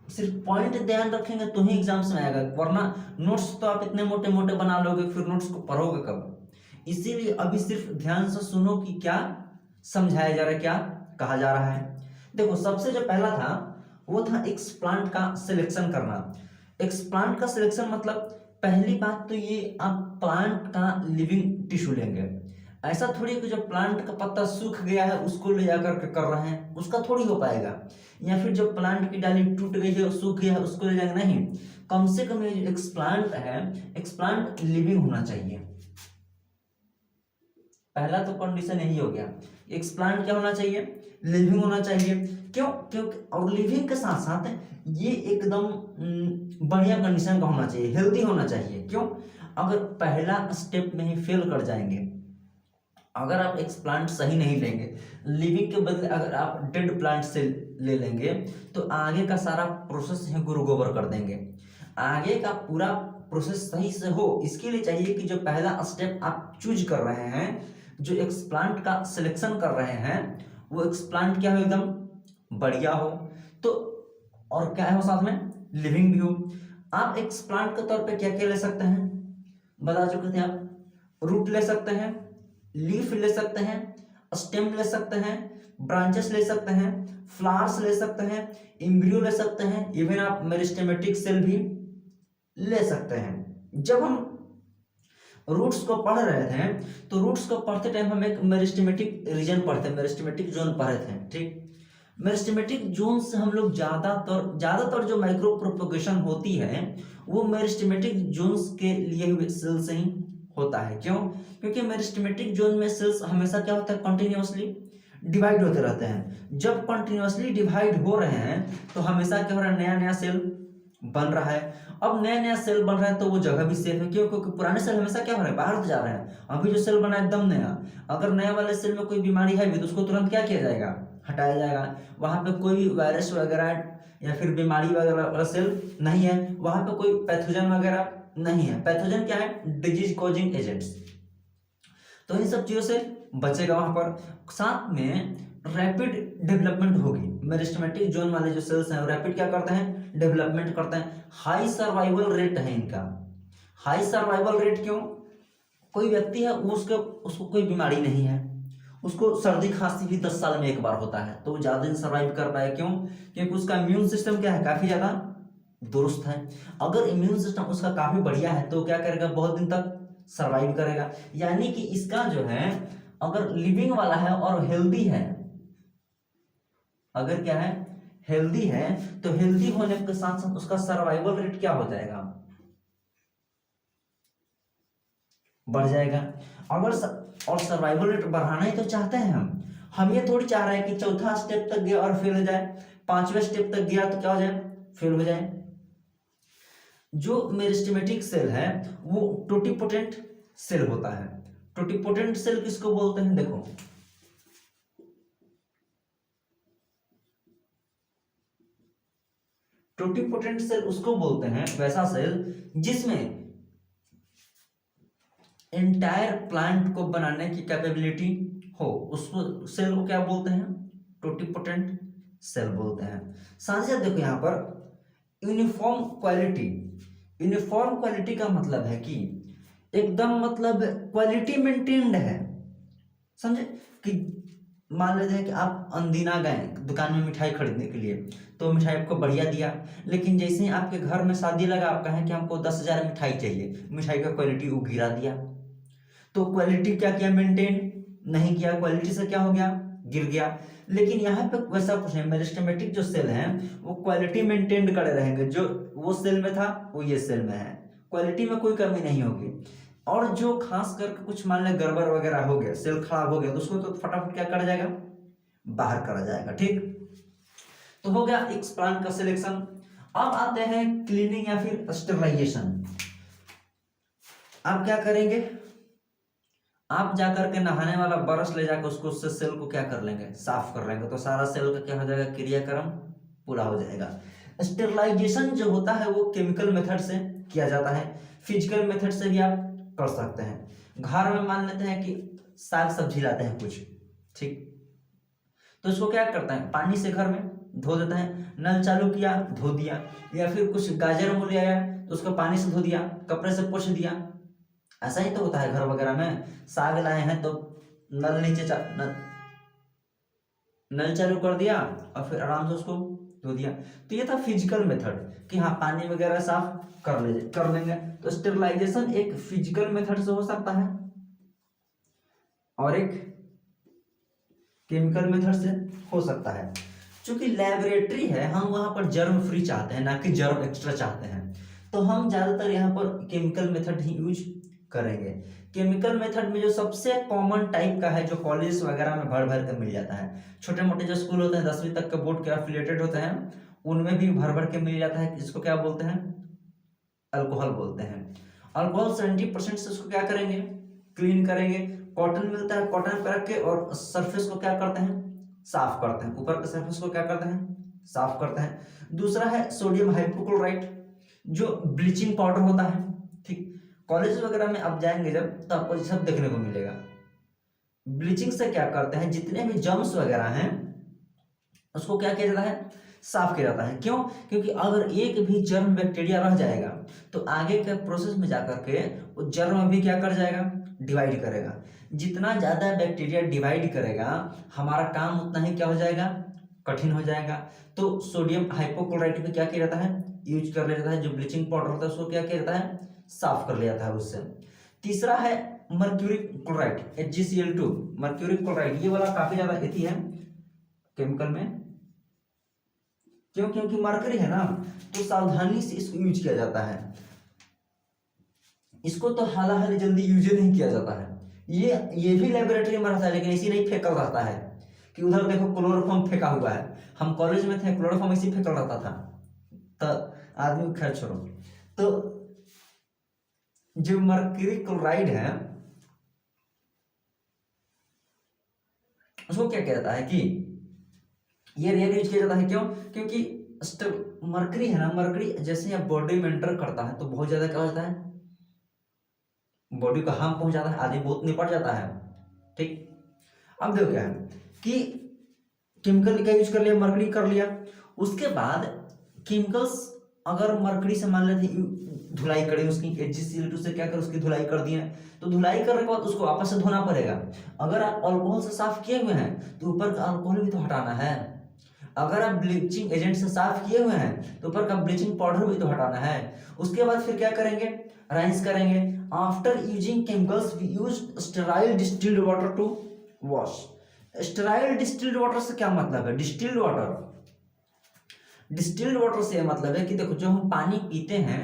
सिर्फ पॉइंट ध्यान रखेंगे तो ही एग्जाम्स में आएगा, वरना नोट्स तो आप इतने मोटे मोटे बना लोगे, फिर नोट्स को पढ़ोगे कब। इसीलिए अभी सिर्फ ध्यान से सुनो कि क्या समझाया जा रहा है, क्या कहा जा रहा है। देखो सबसे जो पहला था वो था एक्सप्लांट का सिलेक्शन करना। एक्सप्लांट का सिलेक्शन मतलब पहली बात तो ये, आप प्लांट का लिविंग टिश्यू लेंगे। ऐसा थोड़ी कि जो प्लांट का पत्ता सूख गया है उसको ले जाकर के कर रहे हैं, उसका थोड़ी हो पाएगा। या फिर जो प्लांट की डाली टूट गई है, सूख गया है, उसको ले जाएंगे, नहीं। कम से कम ये जो एक्सप्लांट है, एक्सप्लांट लिविंग होना चाहिए। पहला तो कंडीशन यही हो गया, एक्सप्लांट क्या होना चाहिए, लिविंग होना चाहिए। क्यों, क्योंकि और लिविंग के साथ साथ ये एकदम बढ़िया कंडीशन का होना चाहिए, हेल्दी होना चाहिए। क्यों, अगर पहला स्टेप में ही फेल कर जाएंगे, अगर आप एक्सप्लांट सही नहीं लेंगे, लिविंग के बदले अगर आप डेड प्लांट से ले लेंगे, तो आगे का सारा प्रोसेस ही गुरु गोबर कर देंगे। आगे का पूरा प्रोसेस सही से हो, इसके लिए चाहिए कि जो पहला स्टेप आप चूज कर रहे हैं, जो एक्सप्लांट का सिलेक्शन कर रहे हैं, वो एक्सप्लांट क्या हो, एकदम बढ़िया हो। तो और क्या हो, साथ में लिविंग भी हो। आप एक्सप्लांट के तौर पे क्या क्या ले सकते हैं, बता चुके थे आप। रूट ले सकते हैं, लीफ ले सकते हैं, स्टेम ले सकते हैं, ब्रांचेस ले सकते हैं, फ्लावर्स ले सकते हैं, एम्ब्रियो ले सकते हैं, इवन आप मेरिस्टेमेटिक सेल भी ले सकते हैं। जब हम रूट्स को पढ़ रहे थे तो रूट्स को पढ़ते टाइम हम एक मेरिस्टेमेटिक रीजन पढ़ते, मेरिस्टेमेटिक जोन पढ़े थे, ठीक। मेरिस्टेमेटिक जोन से हम लोग ज्यादातर जो माइक्रो प्रोपोगेशन होती है वो मेरिस्टेमेटिक जोन्स के लिए हुए सेल से ही होता है। क्यों? क्योंकि मेरिस्टेमेटिक जोन में सेल्स हमेशा क्या होता है, कंटिन्यूअसली डिवाइड होते रहते हैं। जब कंटिन्यूअसली डिवाइड हो रहे हैं तो हमेशा क्या हो रहा है, नया नया सेल बन रहा है। अब नया नया सेल बन रहा है तो वो जगह भी सेफ है। क्यों? क्योंकि पुराने सेल हमेशा क्या हो रहा है, बाहर जा रहे हैं। अभी जो सेल बना है एकदम नया, अगर नया वाले सेल में कोई बीमारी है भी तो उसको तुरंत क्या किया जाएगा, हटाया जाएगा। वहां पे कोई वायरस वगैरह या फिर बीमारी वगैरह वाला सेल नहीं है, वहां पे कोई पैथोजन वगैरह नहीं है। पैथोजन क्या है, डिजीज कॉजिंग एजेंट्स। तो इन सब चीजों से बचेगा वहां पर। साथ में रैपिड डेवलपमेंट होगी। मेरिस्टेमेटिक जोन वाले जो सेल्स हैं रैपिड क्या करते हैं, डेवलपमेंट करते हैं। हाई सर्वाइवल रेट है इनका। हाई सर्वाइवल रेट क्यों? कोई व्यक्ति है उसको कोई बीमारी नहीं है, उसको सर्दी खांसी भी 10 साल में एक बार होता है, तो वो ज्यादा दिन सर्वाइव कर पाए। क्यों? क्योंकि उसका इम्यून सिस्टम क्या है, काफी ज्यादा दुरुस्त है। अगर इम्यून सिस्टम उसका काफी बढ़िया है तो क्या करेगा, बहुत दिन तक सर्वाइव करेगा। यानी कि इसका जो है, अगर लिविंग वाला है और हेल्दी है, अगर क्या है, हेल्दी है, तो हेल्दी होने के साथ साथ उसका सर्वाइवल रेट क्या हो जाएगा, बढ़ जाएगा। अगर और सर्वाइवल रेट बढ़ाना ही तो चाहते हैं हम ये थोड़ी चाह रहे हैं कि चौथा स्टेप तक गया और फेल हो जाए, पांचवें स्टेप तक गया तो क्या हो जाए, फेल हो जाए। जो मेरिस्टेमेटिक सेल है वो टोटिपोटेंट सेल होता है। टोटिपोटेंट सेल किसको बोलते हैं, देखो टोटिपोटेंट सेल उसको बोलते हैं वैसा सेल जिसमें एंटायर प्लांट को बनाने की कैपेबिलिटी हो, उसको सेल को क्या बोलते हैं, टोटिपोटेंट सेल बोलते हैं। साथ ही साथ देखो यहाँ पर यूनिफॉर्म क्वालिटी। यूनिफॉर्म क्वालिटी का मतलब है कि एकदम मतलब क्वालिटी मेंटेन्ड है, समझे। कि मान लेते हैं कि आप अंदीना गए दुकान में मिठाई खरीदने के लिए, तो मिठाई आपको बढ़िया दिया, लेकिन जैसे ही आपके घर में शादी लगा, आप कहें कि हमको 10,000 मिठाई चाहिए, मिठाई का क्वालिटी वो गिरा दिया। तो क्वालिटी क्या किया, मेंटेन नहीं किया, क्वालिटी से क्या हो गया, गिर गया। लेकिन यहाँ पे वैसा कुछ नहीं, मेरिस्टेमेटिक जो सेल हैं वो क्वालिटी मेंटेन करे रहेंगे। जो वो सेल में था वो ये सेल में है, क्वालिटी में कोई कमी नहीं होगी। और जो खास करके कुछ मान ले गड़बड़ वगैरह हो गया, सेल खराब हो गया, तो उसको तो फटाफट क्या करा जाएगा, बाहर करा जाएगा, ठीक। तो हो गया एक्सप्लांट का सिलेक्शन। अब आते हैं क्लीनिंग या फिर स्टेरिलाइजेशन। आप क्या करेंगे, आप जाकर के नहाने वाला ब्रश ले जाकर उससे सेल को क्या कर लेंगे, साफ कर लेंगे, तो सारा सेल का क्या हो जाएगा, क्रियाक्रम पूरा हो जाएगा। स्टेरिलाइजेशन जो होता है वो केमिकल मेथड से किया जाता है, फिजिकल मेथड से भी आप कर सकते हैं। घर में मान लेते हैं कि साग सब्जी लाते हैं कुछ, ठीक, तो इसको क्या करते हैं, पानी से घर में धो देते हैं। नल चालू किया, धो दिया, या फिर कुछ गाजर मूली आया तो उसको पानी से धो दिया, कपड़े से पोंछ दिया। ऐसा ही तो होता है घर वगैरह में। साग लाए हैं तो नल नीचे नल चालू कर दिया और फिर आराम से उसको धो दिया। तो ये था फिजिकल मेथड कि हाँ पानी वगैरह साफ कर लेंगे। तो स्टेरिलाइजेशन एक फिजिकल मेथड से हो सकता है और एक केमिकल मेथड से हो सकता है। चूंकि लेबोरेटरी है, हम वहां पर जर्म फ्री चाहते हैं, ना कि जर्म एक्स्ट्रा चाहते हैं, तो हम ज्यादातर यहाँ पर केमिकल मेथड ही यूज करेंगे। केमिकल मेथड में जो सबसे कॉमन टाइप का है, जो कॉलेज वगैरह में भर भर कर मिल जाता है, छोटे मोटे जो स्कूल होते हैं 10वीं तक के बोर्ड के एफिलिएटेड होते हैं, उनमें भी भर भर के मिल जाता है। इसको क्या बोलते हैं, अल्कोहल बोलते हैं। अल्कोहल 70% से उसको क्या करेंगे, क्लीन करेंगे। कॉटन मिलता है, कॉटन पे रख के और सरफेस को क्या करते हैं, साफ करते हैं। ऊपर के सरफेस को क्या करते हैं, साफ करते हैं। दूसरा है सोडियम हाइपोक्लोराइट। जो ब्लीचिंग पाउडर होता है, ठीक, कॉलेज वगैरह में आप जाएंगे जब तो आपको ये सब देखने को मिलेगा। ब्लीचिंग से क्या करते हैं, जितने भी जर्म्स वगैरह हैं उसको क्या किया जाता है, साफ किया जाता है। क्यों? क्योंकि अगर एक भी जर्म बैक्टीरिया रह जाएगा तो आगे के प्रोसेस में जाकर के वो जर्म भी क्या कर जाएगा, डिवाइड करेगा। जितना ज्यादा बैक्टीरिया डिवाइड करेगा हमारा काम उतना ही क्या हो जाएगा, कठिन हो जाएगा। तो सोडियम हाइपोक्लोराइट में क्या किया जाता है, यूज कर लिया जाता है। जो ब्लीचिंग पाउडर होता है उसको क्या किया जाता है, साफ कर लिया जाता है उससे। तीसरा है mercury chloride, HgCl2, mercury chloride, ये वाला काफी ज्यादा एथी है केमिकल में। क्यों? क्योंकि मरकरी है ना, तो सावधानी से इसको यूज किया जाता है। इसको तो हालांकि जल्दी यूज नहीं किया जाता है। ये भी लेबोरेटरी में रहता है लेकिन इसी नहीं फेंकल रहता है कि उधर देखो क्लोरोफॉर्म फेंका हुआ है। हम कॉलेज में थे, क्लोरोफॉर्म इसी फेंकल रहता था। तो आदमी खैर छोड़ो। तो जो मर्क्यूरी क्लोराइड है उसको क्या किया जाता है कि ये रेयर यूज किया जाता है। क्यों? क्योंकि मर्करी है ना, मर्करी जैसे आप बॉडी में एंटर करता है तो बहुत ज्यादा क्या होता है, बॉडी को हार्म पहुंच जाता है, आदमी बहुत निपट जाता है। ठीक, अब देखो क्या है कि केमिकल का यूज कर लिया, मर्करी कर लिया, उसके बाद केमिकल्स अगर मर्करी से मान लेते धुलाई करें उसकी, HgCl2 से क्या कर उसकी धुलाई कर दिए, तो धुलाई करने के बाद उसको वापस से धोना पड़ेगा। अगर आप अल्कोहल से साफ किए हुए हैं तो ऊपर का अल्कोहल भी तो हटाना है। अगर आप ब्लीचिंग एजेंट से साफ किए हुए हैं तो ऊपर का ब्लीचिंग पाउडर भी तो हटाना है। उसके बाद फिर क्या करेंगे, राइंस करेंगे। After using chemicals we use sterile distilled water to wash. Sterile distilled water से क्या मतलब है, डिस्टिल्ड वाटर, डिस्टिल्ड वाटर से मतलब है कि देखो जो हम पानी पीते हैं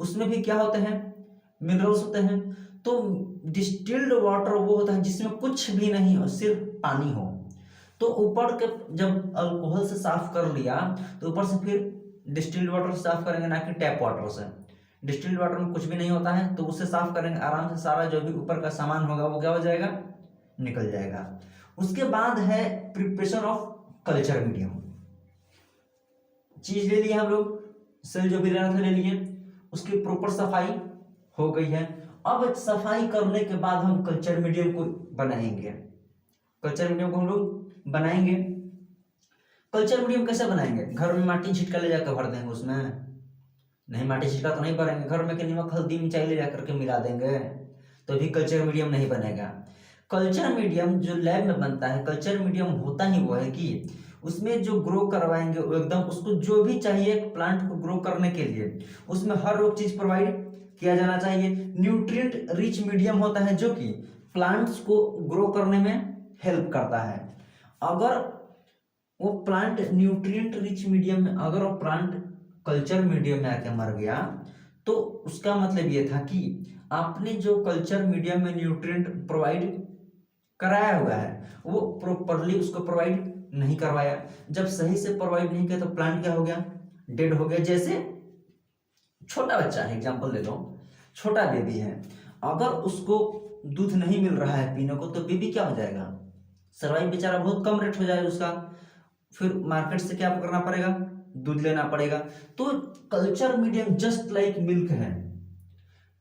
उसमें भी क्या होते हैं, मिनरल्स होते हैं। तो डिस्टिल्ड वाटर वो होता है जिसमें कुछ भी नहीं हो, सिर्फ पानी हो। तो ऊपर के जब अल्कोहल से साफ कर लिया तो ऊपर से फिर डिस्टिल्ड वाटर से साफ करेंगे, ना कि टैप वाटर से। डिस्टिल्ड वाटर में कुछ भी नहीं होता है तो उससे साफ करेंगे, आराम से सारा जो भी ऊपर का सामान होगा वो क्या हो जाएगा, निकल जाएगा। उसके बाद है प्रिपरेशन ऑफ कल्चर मीडियम। चीज ले लिए हम लोग, सेल जो भी लेना था ले लिए, उसकी प्रॉपर सफाई हो गई है। अब सफाई करने के बाद हम कल्चर मीडियम को बनाएंगे। कल्चर मीडियम को हम लोग बनाएंगे। कल्चर मीडियम कैसे बनाएंगे, घर में माटी छिटका ले जाकर भर देंगे उसमें? नहीं, माटी छिटका तो नहीं भरेंगे, घर में नमक हल्दी मिर्चाई ले जाकर के मिला देंगे तो भी कल्चर मीडियम नहीं बनेगा। कल्चर मीडियम जो लैब में बनता है, कल्चर मीडियम होता ही वो है कि उसमें जो ग्रो करवाएंगे वो एकदम उसको जो भी चाहिए प्लांट को ग्रो करने के लिए उसमें हर वो चीज प्रोवाइड किया जाना चाहिए। न्यूट्रिएंट रिच मीडियम होता है जो कि प्लांट्स को ग्रो करने में हेल्प करता है। अगर वो प्लांट न्यूट्रिएंट रिच मीडियम में, अगर वो प्लांट कल्चर मीडियम में आके मर गया तो उसका मतलब ये था कि आपने जो कल्चर मीडियम में न्यूट्रिएंट प्रोवाइड कराया हुआ है वो प्रॉपरली उसको प्रोवाइड नहीं करवाया। जब सही से प्रोवाइड नहीं किया तो प्लांट क्या हो गया, डेड हो गया। जैसे छोटा बच्चा है, एग्जांपल ले लो, छोटा बेबी है, अगर उसको दूध नहीं मिल रहा है पीने को तो बेबी क्या हो जाएगा, सर्वाइव बेचारा बहुत कम रेट हो जाएगा उसका, फिर मार्केट से क्या करना पड़ेगा, दूध लेना पड़ेगा। तो culture medium just like milk है।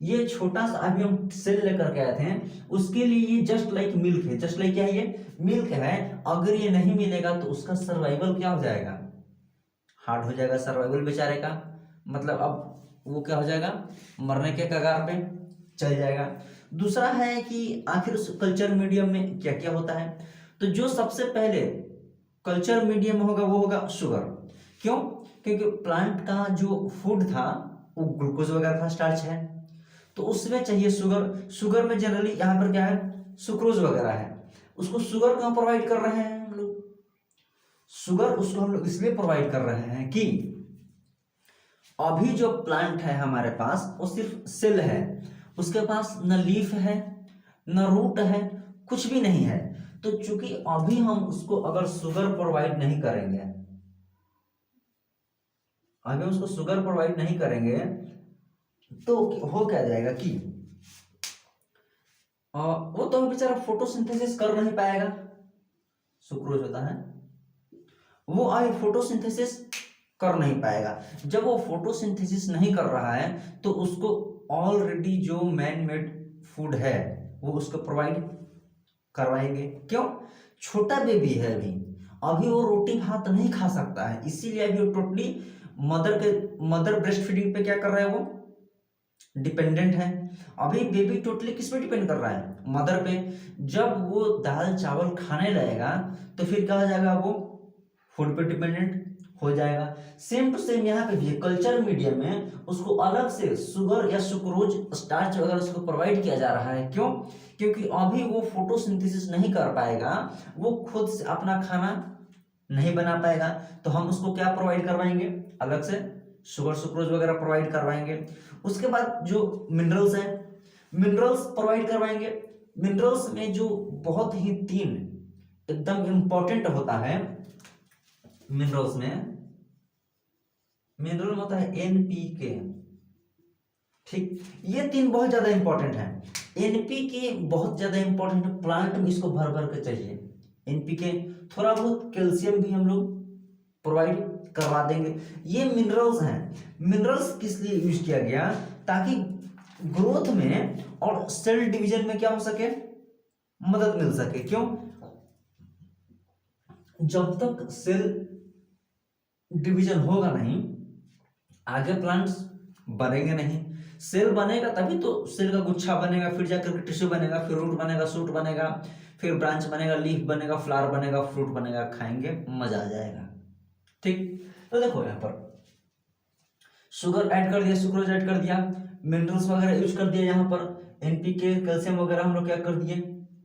ये छोटा सा अभी हम सेल लेकर के आए थे, उसके लिए ये जस्ट लाइक मिल्क है। जस्ट लाइक क्या है, ये मिल्क है। अगर ये नहीं मिलेगा तो उसका सर्वाइवल क्या हो जाएगा, हार्ड हो जाएगा सर्वाइवल बेचारे का। मतलब अब वो क्या हो जाएगा, मरने के कगार पे चल जाएगा। दूसरा है कि आखिर उस कल्चर मीडियम में क्या क्या होता है। तो जो सबसे पहले कल्चर मीडियम में होगा वो होगा शुगर। क्यों? क्योंकि प्लांट का जो फूड था वो ग्लूकोज वगैरह था, स्टार्च है, तो उसमें चाहिए शुगर। शुगर में जनरली यहाँ पर क्या है, सुक्रोज वगैरह है। उसको शुगर क्यों प्रोवाइड कर रहे हैं हम लोग, शुगर उसको हम लोग इसलिए प्रोवाइड कर रहे हैं कि अभी जो प्लांट है हमारे पास वो सिर्फ सेल है, उसके पास न लीफ है न रूट है, कुछ भी नहीं है। तो चूंकि अभी हम उसको अगर शुगर प्रोवाइड नहीं करेंगे, अभी उसको शुगर प्रोवाइड नहीं करेंगे तो हो क्या जाएगा कि वो तो बेचारा फोटोसिंथेसिस कर नहीं पाएगा। सुक्रोज होता है वो आई फोटोसिंथेसिस कर नहीं पाएगा। जब वो फोटोसिंथेसिस नहीं कर रहा है तो उसको ऑलरेडी जो मैन मेड फूड है वो उसको प्रोवाइड करवाएंगे। क्यों? छोटा बेबी है अभी, अभी वो रोटी भात नहीं खा सकता है, इसीलिए अभी वो टोटली मदर ब्रेस्ट फीडिंग पे क्या कर रहा है, वो डिपेंडेंट है। अभी बेबी टोटली किस पे डिपेंड कर रहा है? मदर पे। जब वो दाल चावल खाने लगेगा तो फिर क्या हो जाएगा, वो फूड पे डिपेंडेंट हो जाएगा। सेम टू सेम यहाँ पे भी कल्चर मीडियम में उसको अलग से शुगर या सुक्रोज स्टार्च वगैरह उसको प्रोवाइड किया जा रहा है। क्यों? क्योंकि अभी वो फोटोसिंथेसिस नहीं कर पाएगा, वो खुद से अपना खाना नहीं बना पाएगा, तो हम उसको क्या प्रोवाइड करवाएंगे? अलग से शुगर सुक्रोज वगैरह प्रोवाइड करवाएंगे। उसके बाद जो मिनरल्स हैं, मिनरल्स प्रोवाइड करवाएंगे। मिनरल्स में जो बहुत ही 3 एकदम इंपॉर्टेंट होता है, मिनरल्स में मिनरल होता है एनपीके। ठीक, ये 3 बहुत ज्यादा इंपॉर्टेंट है। एनपीके बहुत ज्यादा इंपॉर्टेंट है, प्लांट में इसको भर भर के चाहिए। एनपीके, थोड़ा बहुत कैल्शियम भी हम लोग प्रोवाइड करवा देंगे। ये मिनरल्स हैं। मिनरल्स किस लिए यूज किया गया? ताकि ग्रोथ में और सेल डिवीजन में क्या हो सके, मदद मिल सके। क्यों? जब तक सेल डिवीजन होगा नहीं, आगे प्लांट्स बनेंगे नहीं। सेल बनेगा तभी तो सेल का गुच्छा बनेगा, फिर जाकर टिश्यू बनेगा, फिर रूट बनेगा, शूट बनेगा, फिर ब्रांच बनेगा, लीफ बनेगा, फ्लावर बनेगा, फ्रूट बनेगा, खाएंगे, मजा आ जाएगा। ठीक, तो देखो यहाँ पर शुगर ऐड कर दिया, सुक्रोज ऐड कर दिया, मिनरल्स वगैरह यूज कर दिया, यहाँ पर एनपीके कैल्शियम वगैरह हम लोग क्या कर दिए,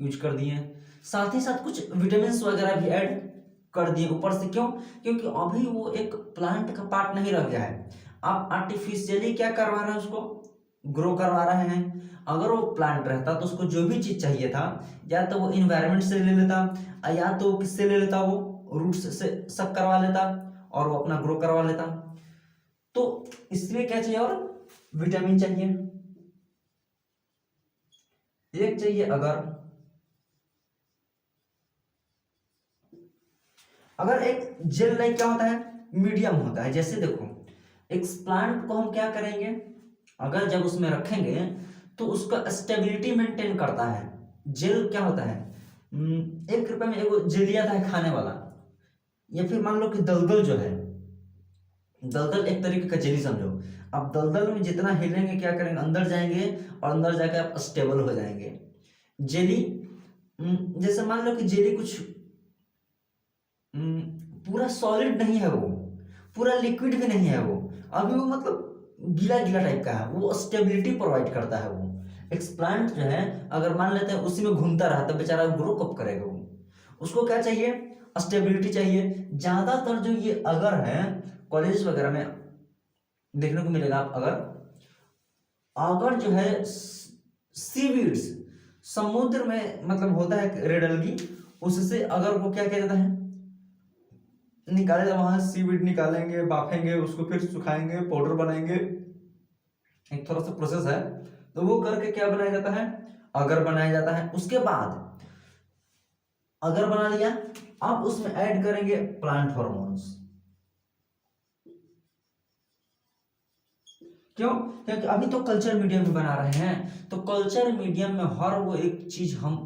यूज कर दिए। साथ ही साथ कुछ विटामिन वगैरह भी ऐड कर दिए ऊपर से। क्यों? क्योंकि अभी वो एक प्लांट का पार्ट नहीं रह गया है, आप आर्टिफिशियली क्या करवा रहे हैं, उसको ग्रो करवा रहे हैं। अगर वो प्लांट रहता तो उसको जो भी चीज चाहिए था, या तो वो इन्वायरमेंट से ले लेता, या तो किससे ले लेता, वो रूट से सब करवा लेता और वो अपना ग्रो करवा लेता। तो इसलिए क्या चाहिए, और विटामिन चाहिए, एक चाहिए। अगर एक जेल लाइक क्या होता है, मीडियम होता है। जैसे देखो, एक प्लांट को हम क्या करेंगे, अगर जब उसमें रखेंगे तो उसका स्टेबिलिटी मेंटेन करता है। जेल क्या होता है, 1 रुपए में एगो जेल आता है खाने वाला, या फिर मान लो कि दलदल जो है, दलदल एक तरीके का जेली समझो। अब दलदल में जितना हिलेंगे क्या करेंगे, अंदर जाएंगे और अंदर जाकर आप स्टेबल हो जाएंगे। जेली, जैसे मान लो कि जेली कुछ पूरा सॉलिड नहीं है, वो पूरा लिक्विड भी नहीं है, वो अभी वो मतलब गीला गीला टाइप का है, वो स्टेबिलिटी प्रोवाइड करता है। वो एक प्लांट जो है, अगर मान लेते हैं उसी में घूमता रहा तो बेचारा ग्रो कब करेगा? वो उसको क्या चाहिए, स्टेबिलिटी चाहिए। ज्यादातर जो ये अगर है कॉलेज वगैरह में देखने को मिलेगा, आप अगर जो है सीवीड्स समुद्र में मतलब होता है रेड एल्गी, उससे अगर वो क्या किया जाता है, निकाले, वहां सीवीड निकालेंगे, बाफेंगे, उसको फिर सुखाएंगे, पाउडर बनाएंगे, एक थोड़ा सा प्रोसेस है। तो वो करके क्या बनाया जाता है, अगर बनाया जाता है। उसके बाद अगर बना लिया, अब उसमें ऐड करेंगे प्लांट हार्मोन्स। क्यों? क्योंकि अभी तो कल्चर मीडियम में बना रहे हैं, तो कल्चर मीडियम में हर वो एक चीज हम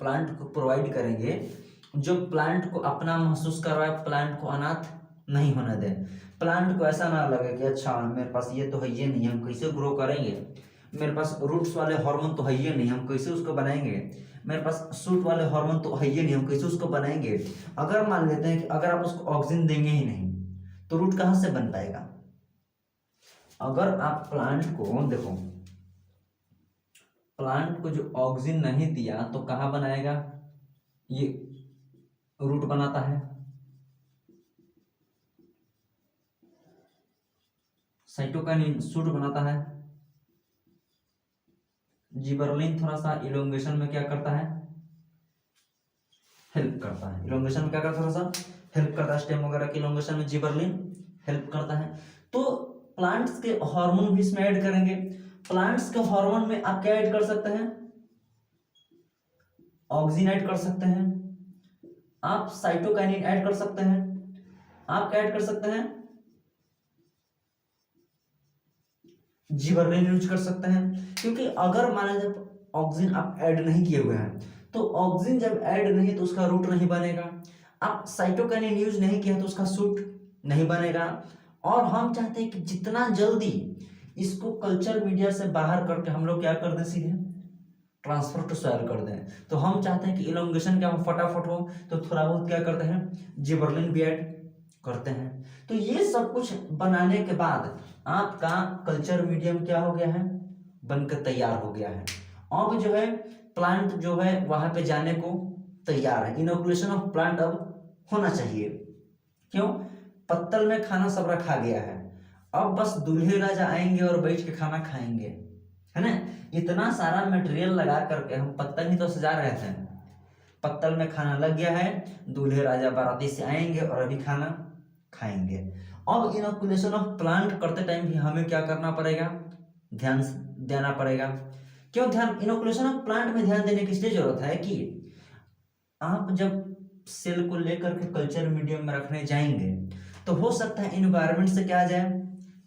प्लांट को प्रोवाइड करेंगे जो प्लांट को अपना महसूस करवाए, प्लांट को अनाथ नहीं होने दे। प्लांट को ऐसा ना लगे कि अच्छा मेरे पास ये तो है, ये नहीं, हम कैसे ग्रो करेंगे, मेरे पास रूट्स वाले हार्मोन तो है ये नहीं, हम कैसे उसको बनाएंगे, मेरे पास शूट वाले हार्मोन तो है ये नहीं, हम कैसे उसको बनाएंगे। अगर मान लेते हैं कि अगर आप उसको ऑक्सीजन देंगे ही नहीं तो रूट कहाँ से बन पाएगा? अगर आप प्लांट को देखो, प्लांट को जो ऑक्सीजन नहीं दिया तो कहाँ बनाएगा, ये रूट बनाता है। साइटोकाइनिन शूट बनाता है। जिबरलिन थोड़ा सा इलोंगेशन में क्या करता है, हेल्प करता है। इलोंगेशन में क्या करता है, थोड़ा सा हेल्प करता है। स्टेम वगैरह की इलोंगेशन में जिबरलिन हेल्प करता है। तो प्लांट्स के हार्मोन भी इसमें ऐड करेंगे। प्लांट्स के हार्मोन में आप क्या ऐड कर सकते हैं, ऑक्सीजन ऐड कर सकते हैं, आप साइटोकाइनिन ऐड कर सकते हैं, आप क्या ऐड कर सकते हैं, जिबरेलिन यूज कर सकते हैं, क्योंकि अगर मान लीजिए ऑक्सीजन आप ऐड नहीं किए हुए हैं, तो ऑक्सीजन जब ऐड नहीं तो उसका रूट नहीं बनेगा। आप साइटोकाइनिन यूज नहीं किया तो उसका सूट नहीं बनेगा। और हम चाहते हैं कि जितना जल्दी इसको कल्चर मीडिया से बाहर करके हम लोग क्या कर दें, सीधे ट्रांसफर टू सॉइल कर दें। तो हम चाहते हैं कि इलोंगेशन क्या हो, फटाफट हो, तो थोड़ा बहुत क्या करते हैं, जिबरेलिन भी ऐड करते हैं। तो ये सब कुछ बनाने के बाद आपका कल्चर मीडियम क्या हो गया है, बनकर तैयार हो गया है। अब जो है प्लांट जो है वहां पे जाने को तैयार है। इनोकुलेशन ऑफ प्लांट अब होना चाहिए। क्यों? पत्तल में खाना सब रखा गया है, अब बस दूल्हे राजा आएंगे और बैठ के खाना खाएंगे, है ना। इतना सारा मटेरियल लगा करके हम पत्तल ही तो सजा रहे थे। पत्तल में खाना लग गया है, दूल्हे राजा बाराती से आएंगे और अभी खाना खाएंगे। अब इनोकुलेशन ऑफ प्लांट करते टाइम भी हमें क्या करना पड़ेगा, ध्यान देना पड़ेगा। क्यों ध्यान? इनोकुलेशन ऑफ प्लांट में ध्यान देने की इसलिए जरूरत है कि आप जब सेल को लेकर के कल्चर मीडियम में रखने जाएंगे तो हो सकता है इन्वायरमेंट से क्या आ जाए,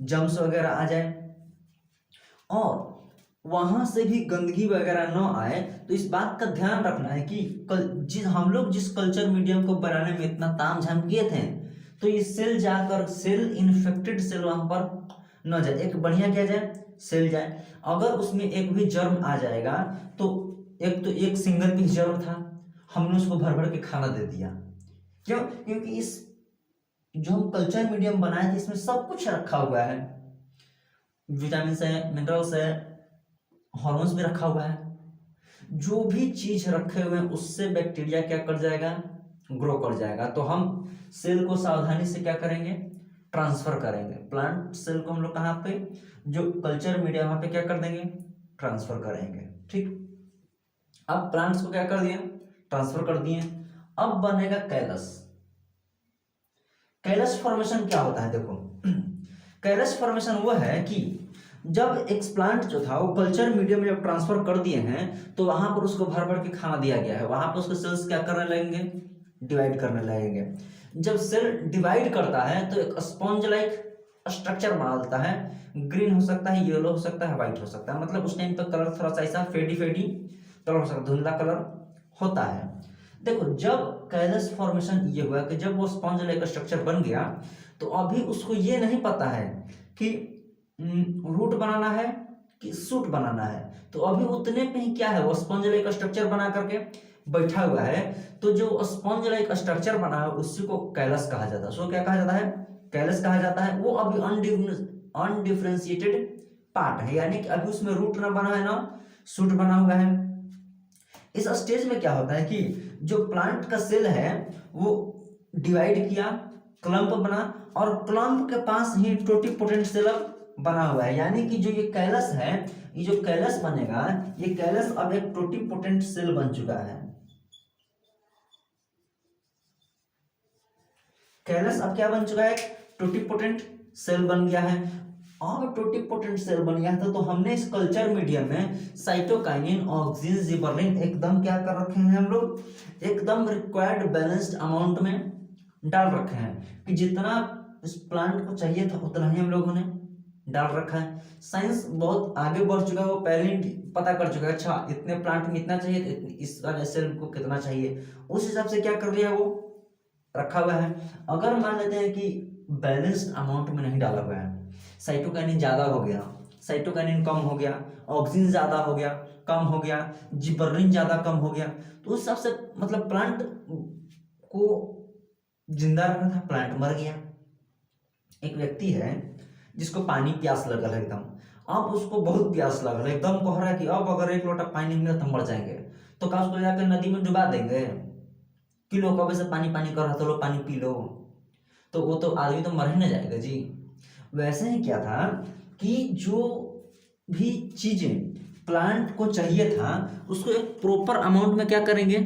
जम्स वगैरह आ जाए, और वहां से भी गंदगी वगैरह न आए। तो इस बात का ध्यान रखना है कि हम लोग जिस कल्चर मीडियम को बनाने में इतना तामझाम किए थे, तो ये सेल जाकर सेल इन्फेक्टेड सेल वहां पर न जाए, एक बढ़िया क्या जाए, सेल जाए। अगर उसमें एक भी जर्म आ जाएगा तो एक सिंगल भी जर्म था, हमने उसको भर भर के खाना दे दिया। क्यों? क्योंकि इस जो हम कल्चर मीडियम बनाए थे इसमें सब कुछ रखा हुआ है, विटामिन है, मिनरल्स है, हॉर्मोन्स भी रखा हुआ है। जो भी चीज रखे हुए हैं उससे बैक्टीरिया क्या कर जाएगा, ग्रो कर जाएगा। तो हम सेल को सावधानी से क्या करेंगे, ट्रांसफर करेंगे। प्लांट सेल को हम लोग कहाँ पे, जो कल्चर मीडिया वहां पे क्या कर देंगे, ट्रांसफर करेंगे। ठीक, अब प्लांट्स को क्या कर दिए, ट्रांसफर कर दिए। अब बनेगा कैलस। कैलस फॉर्मेशन क्या होता है, देखो कैलस फॉर्मेशन वो है कि जब एक्सप्लांट जो था वो कल्चर मीडियम में जब ट्रांसफर कर दिए हैं तो वहां पर उसको भर भर के खाना दिया गया है, वहां पर उसके सेल्स क्या करने लगेंगे, डिवाइड करने लगेंगे। जब सेल डिवाइड करता है तो एक स्पॉन्ज लाइक स्ट्रक्चर बना देता है, ग्रीन हो सकता है, येलो हो सकता है, व्हाइट हो सकता है। मतलब उस टाइम पर कलर थोड़ा सा ऐसा फेडी फेडी कलर हो सकता है, धुंधला कलर होता है। देखो जब कैलस फॉर्मेशन ये हुआ कि जब वो स्पॉन्ज लाइक स्ट्रक्चर बन गया तो अभी उसको ये नहीं पता है कि रूट बनाना है कि सूट बनाना है। तो अभी उतने पे ही क्या है, वो स्पंज लाइक स्ट्रक्चर बना करके बैठा हुआ है। तो जो स्पंज लाइक स्ट्रक्चर बना है उसी को कैलस कहा जाता है। उसको क्या कहा जाता है, कैलस कहा जाता है। वो अभी अनडिफरेंशिएटेड पार्ट है, यानी कि अभी उसमें रूट ना बना है ना सूट बना हुआ है। इस स्टेज में क्या होता है कि जो प्लांट का सेल है वो डिवाइड किया, क्लम्प बना, और क्लम्प के पास ही टोटिपोटेंट सेल बना हुआ है। यानी कि जो ये कैलस है, ये जो कैलस बनेगा, ये कैलस अब एक टोटिपोटेंट सेल बन चुका है। कैलस अब क्या बन चुका है, टोटिपोटेंट सेल बन गया है। अब टोटिपोटेंट सेल बन गया था तो हमने इस कल्चर मीडियम में साइटोकाइनिन, ऑक्सीजन, जिबरेलिन एकदम क्या कर रखे हैं, हम लोग एकदम रिक्वायर्ड बैलेंस्ड अमाउंट में डाल रखे हैं कि जितना इस प्लांट को चाहिए था उतना ही हम लोगों ने डाल रखा है। साइंस बहुत आगे बढ़ चुका है, वो पहले ही पता कर चुका है, अच्छा इतने प्लांट में इतना चाहिए, इस वाले सेल को कितना चाहिए, उस हिसाब से क्या कर लिया, वो रखा हुआ है। अगर मान लेते हैं कि बैलेंस्ड अमाउंट में नहीं डाला हुआ है, साइटोकाइनिन ज्यादा हो गया, साइटोकाइनिन कम हो गया, ऑक्सीजन ज्यादा हो गया, कम हो गया, जिबरेलिन ज्यादा कम हो गया, तो उस हिसाब से मतलब प्लांट को जिंदा रखना था, प्लांट मर गया। एक व्यक्ति है जिसको पानी प्यास लगल है एकदम, अब उसको बहुत प्यास लगल है, एकदम कह रहा है कि अब अगर एक लोटा पानी मिला तो मर जाएंगे। तो क्या उसको जाकर नदी में डुबा देंगे कि लो कब से पानी पानी कर रहा था, लो पानी पी लो, तो वो तो आदमी तो मर ही ना जाएगा जी। वैसे ही क्या था कि जो भी चीजें प्लांट को चाहिए था उसको एक प्रॉपर अमाउंट में क्या करेंगे,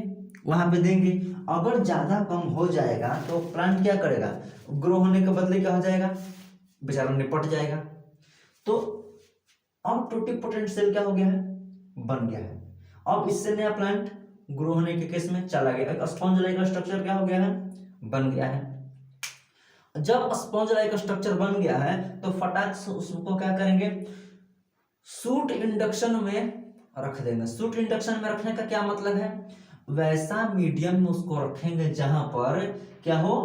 वहां पे देंगे। अगर ज्यादा कम हो जाएगा तो प्लांट क्या करेगा, ग्रो होने के बदले क्या हो जाएगा, बेचारा निपट जाएगा। तो अब टोटिपोटेंट सेल क्या हो गया है, बन गया है। अब इससे नया प्लांट ग्रो होने के केस में चला गया, स्पॉन्ज लाइक स्ट्रक्चर क्या हो गया है, बन गया है। जब स्पॉन्ज लाइक स्ट्रक्चर बन गया है तो फटाक से उसको क्या करेंगे, सूट इंडक्शन में रख देंगे। सूट इंडक्शन में रखने का क्या मतलब है, वैसा मीडियम में उसको रखेंगे जहां पर क्या हो,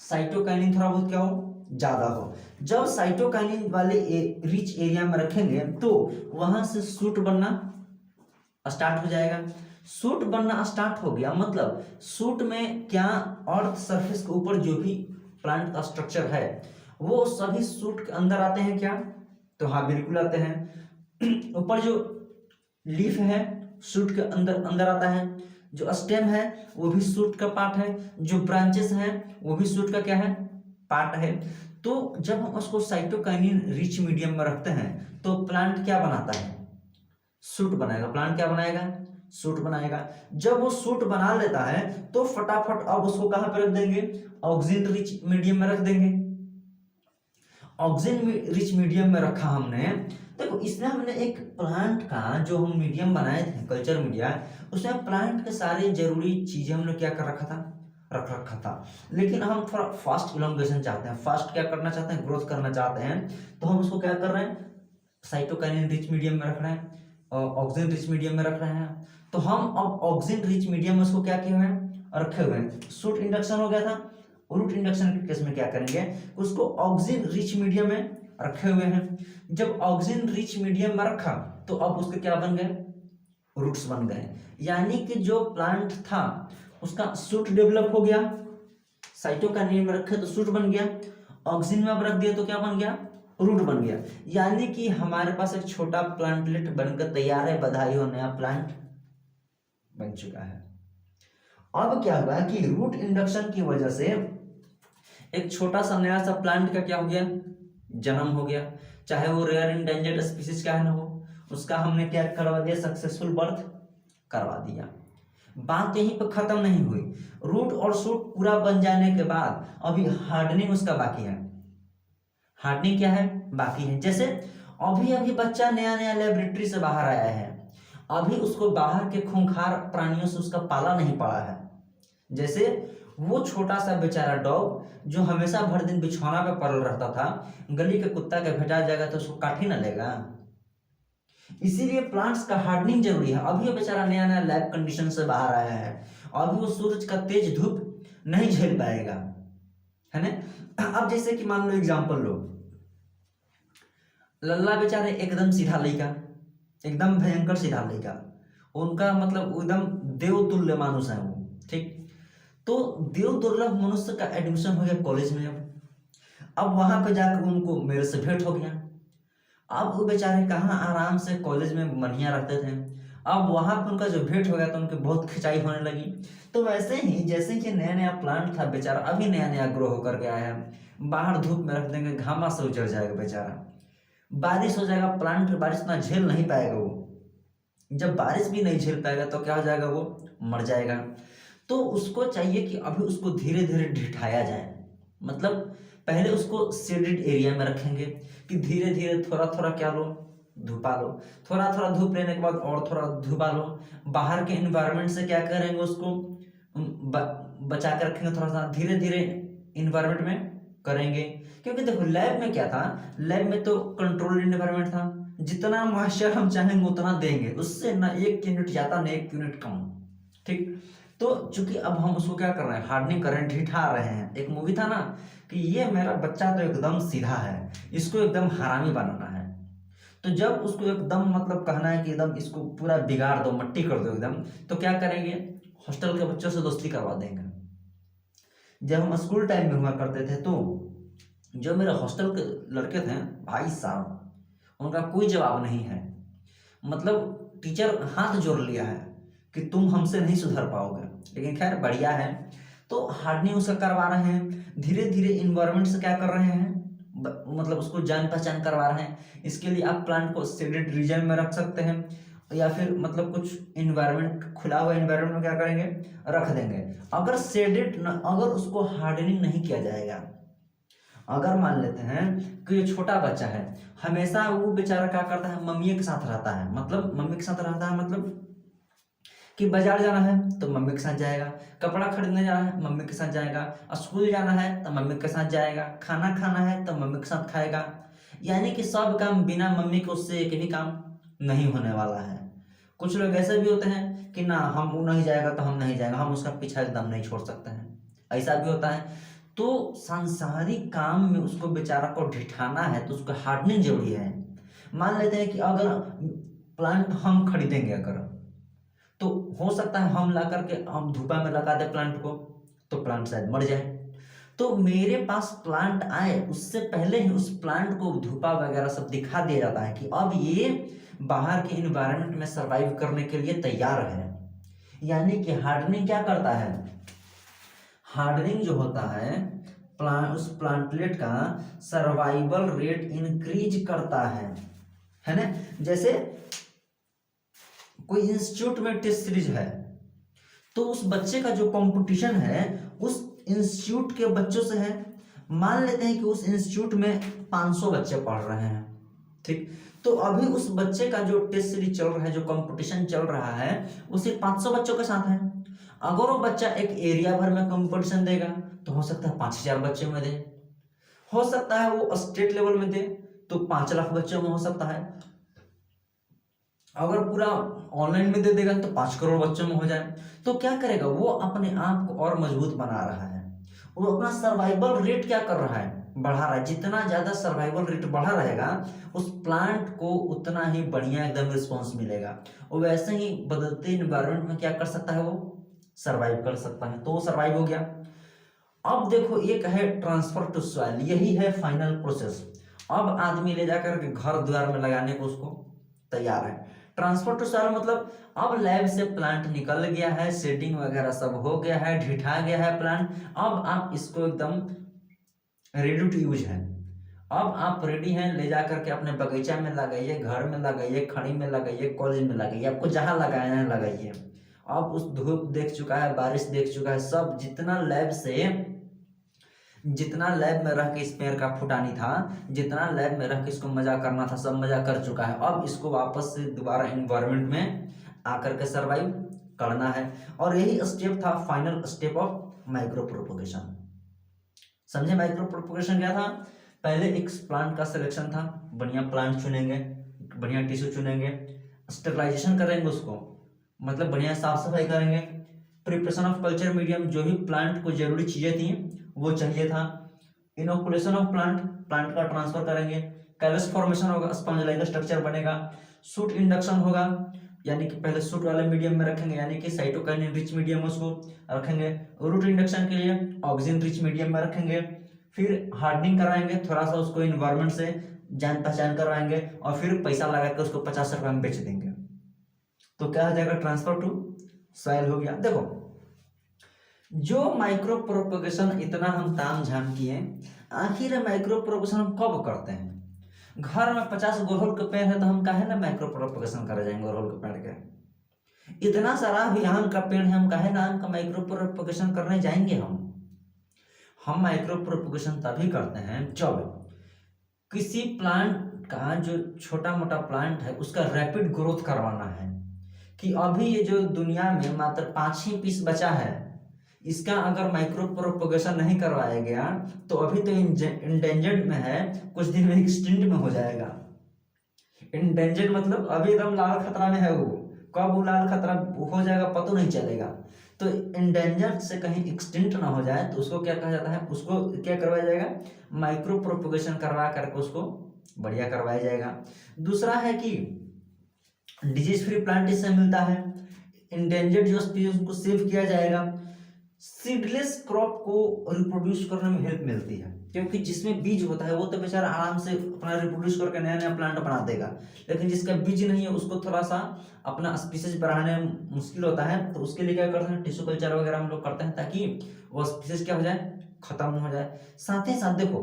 साइटोकाइनिन थोड़ा बहुत क्या हो, ज्यादा हो। जब साइटोकाइनिन वाले रिच एरिया में रखेंगे तो वहां से सूट बनना स्टार्ट हो जाएगा। सूट बनना स्टार्ट हो गया मतलब सूट में क्या, अर्थ सरफेस के ऊपर जो भी प्लांट का स्ट्रक्चर है वो सभी सूट के अंदर आते हैं क्या, तो हाँ बिल्कुल आते हैं। ऊपर जो लीफ है सूट के अंदर अंदर आता है, जो स्टेम है वो भी सूट का पार्ट है, जो ब्रांचेस हैं वो भी सूट का क्या है, पार्ट है। तो जब हम उसको साइटोकाइनिन रिच मीडियम में रखते हैं तो प्लांट क्या बनाता है, सूट बनाएगा। प्लांट क्या बनाएगा, सूट बनाएगा। जब वो सूट बना लेता है तो फटाफट अब उसको कहां पर रख देंगे, ऑक्सीजन रिच मीडियम में रख देंगे। ऑक्सीजन रिच मीडियम में रखा हमने, देखो इसमें हमने एक प्लांट का जो हम मीडियम बनाए थे कल्चर मीडिया, उसमें प्लांट के सारे जरूरी चीजें हमने क्या कर रखा था, रख रखा था। लेकिन हम थोड़ा फास्ट इलोंगेशन चाहते हैं, फास्ट क्या करना चाहते हैं, ग्रोथ करना चाहते हैं, तो हम उसको क्या कर रहे हैं, साइटोकाइनिन रिच मीडियम में रख रहे हैं, ऑक्सीजन रिच मीडियम में रख रहे हैं। तो हम अब ऑक्सीजन रिच मीडियम में उसको क्या किए हुए हैं, रखे हुए हैं। सूट इंडक्शन हो गया था, रूट इंडक्शन के केस में क्या करेंगे, उसको ऑक्सीजन रिच मीडियम में रखे हुए हैं। जब ऑक्सीजन रिच मीडियम में रखा तो अब उसके क्या बन गए, रूट्स बन गए। यानी कि जो प्लांट था उसका सूट डेवलप हो गया, साइटोकाइनिन में रखे तो सूट बन गया, ऑक्सीजन में अब रख दिया तो क्या बन गया, रूट बन गया। यानी कि हमारे पास एक छोटा प्लांटलेट बनकर तैयार है, बधाई हो, नया प्लांट बन चुका है। अब क्या हुआ कि रूट इंडक्शन की वजह से एक छोटा सा नया सा प्लांट का क्या हो गया, जन्म हो गया। चाहे वो रेयर इंडेंजर्ड स्पीसीज का है ना हो, उसका हमने क्या करवा दिया, सक्सेसफुल बर्थ करवा दिया। बात यहीं पर खत्म नहीं हुई, रूट और शूट पूरा बन जाने के बाद अभी हार्डनिंग उसका बाकी है। हार्डनिंग क्या है, बाकी है। जैसे अभी अभी बच्चा नया नया लेबोरेटरी से बाहर आया है, अभी उसको बाहर के खूंखार प्राणियों से उसका पाला नहीं पड़ा है। जैसे वो छोटा सा बेचारा डॉग जो हमेशा भर दिन बिछौना पे पड़ल रहता था, गली के कुत्ता के भेटा जाएगा तो उसको काट ही ना लेगा। इसीलिए प्लांट्स का हार्डनिंग जरूरी है। अभी वो बेचारा नया नया लैब कंडीशन से बाहर आया है, अभी वो सूरज का तेज धूप नहीं झेल पाएगा, है ना। अब जैसे कि मान लो एग्जांपल लो, लल्ला बेचारे एकदम सीधा लड़का, एकदम भयंकर सीधा लड़का, उनका मतलब एकदम देवतुल्य मानुष है वो, ठीक। तो देव दुर्लभ मनुष्य का एडमिशन हो गया कॉलेज में। अब वहां पे जाकर उनको मेरे से भेंट हो गया। अब वो बेचारे कहाँ आराम से कॉलेज में बढ़िया रहते थे, अब वहां पे उनका जो भेंट हो गया तो उनके बहुत खिंचाई होने लगी। तो वैसे ही जैसे कि नया नया प्लांट था बेचारा, अभी नया नया ग्रो होकर के आया है, बाहर धूप में रख देंगे घामा से उजड़ जाएगा बेचारा, बारिश हो जाएगा, प्लांट बारिश ना झेल नहीं पाएगा वो। जब बारिश भी नहीं झेल पाएगा तो क्या हो जाएगा, वो मर जाएगा। तो उसको चाहिए कि अभी उसको धीरे धीरे ढिठाया जाए, मतलब पहले उसको शेडेड एरिया में रखेंगे कि धीरे धीरे थोड़ा थोड़ा क्या लो, धूपा लो, थोड़ा थोड़ा धूप लेने के बाद और थोड़ा धूपा लो। बाहर के इन्वायरमेंट से क्या करेंगे, उसको बचा के रखेंगे, थोड़ा सा धीरे धीरे इन्वायरमेंट में करेंगे। क्योंकि देखो लैब में क्या था, लैब में तो कंट्रोल्ड इन्वायरमेंट था, जितना मॉइस्चर हम चाहेंगे उतना देंगे, उससे ना 1 यूनिट ज्यादा ना 1 यूनिट कम, ठीक। तो चूंकि अब हम उसको क्या कर रहे हैं, हार्डनिंग कर रहे हैं, ढिठा रहे हैं। एक मूवी था ना कि ये मेरा बच्चा तो एकदम सीधा है, इसको एकदम हरामी बनाना है। तो जब उसको एकदम मतलब कहना है कि एकदम इसको पूरा बिगाड़ दो, मट्टी कर दो एकदम, तो क्या करेंगे, हॉस्टल के बच्चों से दोस्ती करवा देंगे। जब हम स्कूल टाइम में हुआ करते थे तो जो मेरे हॉस्टल के लड़के थे भाई साहब, उनका कोई जवाब नहीं है, मतलब टीचर हाथ जोड़ लिया है कि तुम हमसे नहीं सुधर पाओगे। लेकिन खैर बढ़िया है। तो हार्डनिंग उसका करवा रहे हैं, धीरे धीरे इन्वायरमेंट से क्या कर रहे हैं, मतलब उसको जान पहचान करवा रहे हैं। इसके लिए आप प्लांट को शेडेड रीजन में रख सकते हैं, या फिर मतलब कुछ इन्वायरमेंट, खुला हुआ इन्वायरमेंट में क्या करेंगे, रख देंगे। अगर शेडेड, अगर उसको हार्डनिंग नहीं किया जाएगा, अगर मान लेते हैं कि ये छोटा बच्चा है, हमेशा वो बेचारा क्या करता है, मम्मी के साथ रहता है, मतलब मम्मी के साथ रहता है, मतलब कि बाजार जाना है तो मम्मी के साथ जाएगा, कपड़ा खरीदने जाना है मम्मी के साथ जाएगा, स्कूल जाना है तो मम्मी के साथ जाएगा, खाना खाना है तो मम्मी के साथ खाएगा। यानी कि सब काम बिना मम्मी के उससे एक भी काम नहीं होने वाला है। कुछ लोग ऐसे भी होते हैं कि ना हम वो नहीं जाएगा तो हम नहीं जाएगा, हम उसका पीछा एकदम नहीं छोड़ सकते हैं, ऐसा भी होता है। तो सांसारिक काम में उसको बेचारा को ढिठाना है तो उसको हार्डनिंग जरूरी है। मान लेते हैं कि अगर प्लांट हम खरीदेंगे अगर, तो हो सकता है हम ला करके हम धूपा में लगा दे प्लांट को, तो प्लांट शायद मर जाए। तो मेरे पास प्लांट आए उससे पहले ही उस प्लांट को धूपा वगैरह सब दिखा दिया जाता है कि अब ये बाहर के इन्वायरमेंट में सरवाइव करने के लिए तैयार है। यानी कि हार्डनिंग क्या करता है, हार्डनिंग जो होता है उस प्लांटलेट का सर्वाइवल रेट इंक्रीज करता है ना। जैसे कोई इंस्टीट्यूट में टेस्ट सीरीज है तो उस बच्चे का जो कंपटीशन है उस इंस्टीट्यूट के बच्चों से है। मान लेते हैं कि उस इंस्टीट्यूट में 500 बच्चे पढ़ रहे हैं, ठीक। तो अभी उस बच्चे का जो टेस्ट सीरीज चल रहा है, जो कंपटीशन चल रहा है, वो सिर्फ 500 बच्चों के साथ है। अगर वो बच्चा एक एरिया भर में कंपटीशन देगा तो हो सकता है 5000 बच्चे में दे, हो सकता है वो स्टेट लेवल में दे तो 5 लाख बच्चों में हो सकता है। अगर पूरा ऑनलाइन में दे देगा तो 5 करोड़ बच्चों में हो जाए। तो क्या करेगा वो, अपने आप को और मजबूत बना रहा है, वो अपना सर्वाइवल रेट क्या कर रहा है, बढ़ा रहा है। जितना ज्यादा सर्वाइवल रेट बढ़ा रहेगा उस प्लांट को उतना ही बढ़िया एकदम रिस्पॉन्स मिलेगा। और वैसे ही बदलते इन्वायरमेंट में क्या कर सकता है, वो सर्वाइव कर सकता है। तो वो सर्वाइव हो गया। अब देखो एक है ट्रांसफर टू सॉइल, यही है फाइनल प्रोसेस। अब आदमी ले जाकर के घर द्वार में लगाने को उसको तैयार है। ट्रांसफर टू सॉइल मतलब अब लैब से प्लांट निकल गया है, सेटिंग वगैरह सब हो गया है, ढिठा गया है प्लांट। अब आप इसको एकदम रेडी टू यूज है। अब आप रेडी हैं, ले जाकर के अपने बगीचा में लगाइए, घर में लगाइए, खड़ी में लगाइए, कॉलेज में लगाइए, आपको जहां लगाना है लगाइए। अब उस धूप देख चुका है, बारिश देख चुका है, सब जितना लैब में रह के इस पेड़ का फुटानी था, जितना लैब में रह के इसको मजा करना था, सब मजा कर चुका है। अब इसको वापस से दोबारा एनवायरनमेंट में आकर के सरवाइव करना है। और यही स्टेप था final step of micro propagation. समझे माइक्रो प्रोपोगेशन क्या था? पहले एक प्लांट का सिलेक्शन था, बढ़िया प्लांट चुनेंगे, बढ़िया टिश्यू चुनेंगे, स्टेरलाइजेशन करेंगे उसको, मतलब बढ़िया साफ सफाई करेंगे, प्रिपरेशन ऑफ कल्चर मीडियम, जो भी प्लांट को जरूरी चीजें थी वो चाहिए था, इनोकुलेशन ऑफ प्लांट का ट्रांसफर करेंगे, कैलस फॉर्मेशन होगा, स्पंज लाइक स्ट्रक्चर बनेगा, सूट इंडक्शन होगा, यानी कि पहले सूट वाले मीडियम में रखेंगे, यानी कि साइटोकाइनिन रिच मीडियम उसको रखेंगे, रूट इंडक्शन के लिए ऑक्सीजन रिच मीडियम में रखेंगे, फिर हार्डनिंग कराएंगे, थोड़ा सा उसको इन्वायरमेंट से जान पहचान करवाएंगे और फिर पैसा लगा के उसको 50 रुपए में बेच देंगे। तो क्या हो जाएगा, ट्रांसफर टू सॉइल हो गया। देखो जो माइक्रो प्रोपोगेशन इतना हम ताम झाम किए, आखिर माइक्रो प्रोपोगेशन हम कब करते हैं? घर में 50 गुड़हल के पेड़ है तो हम काहे ना माइक्रो प्रोपोगेशन करे जाएंगे गुड़हल के पेड़ के? इतना सारा भी आम का पेड़ है, हम काहे ना आम का माइक्रो प्रोपोगेशन करने जाएंगे? हम माइक्रो प्रोपोगेशन तभी करते हैं जब किसी प्लांट का जो छोटा मोटा प्लांट है उसका रैपिड ग्रोथ करवाना है। कि अभी ये जो दुनिया में मात्र 5 ही पीस बचा है, इसका अगर माइक्रो प्रोपोगेशन नहीं करवाया गया तो अभी तो इंडेंजर्ड में है, कुछ दिन में एक्सटिंक्ट में हो जाएगा। इंडेंजर्ड मतलब अभी एकदम लाल खतरा में है, वो कब वो लाल खतरा हो जाएगा पता नहीं चलेगा। तो इंडेंजर्ड से कहीं एक्सटिंक्ट ना हो जाए तो उसको क्या कहा जाता है, उसको क्या करवाया जाएगा, माइक्रो प्रोपोगेशन करवा करके उसको बढ़िया करवाया जाएगा। दूसरा है कि डिजीज फ्री प्लांट इससे मिलता है, इंडेंजर्ड जो स्पीशीज उनको सेव किया जाएगा, सीडलेस क्रॉप को रिप्रोड्यूस करने में हेल्प मिलती है, क्योंकि जिसमें बीज होता है वो तो बेचारा आराम से अपना रिप्रोड्यूस करके नया नया प्लांट बना देगा, लेकिन जिसका बीज नहीं है उसको थोड़ा सा अपना स्पीशीज बढ़ाने में मुश्किल होता है। तो उसके लिए क्या करते हैं, टिश्यू कल्चर वगैरह हम लोग करते हैं ताकि वो स्पीशीज क्या हो जाए, खत्म हो जाए। साथ ही साथ देखो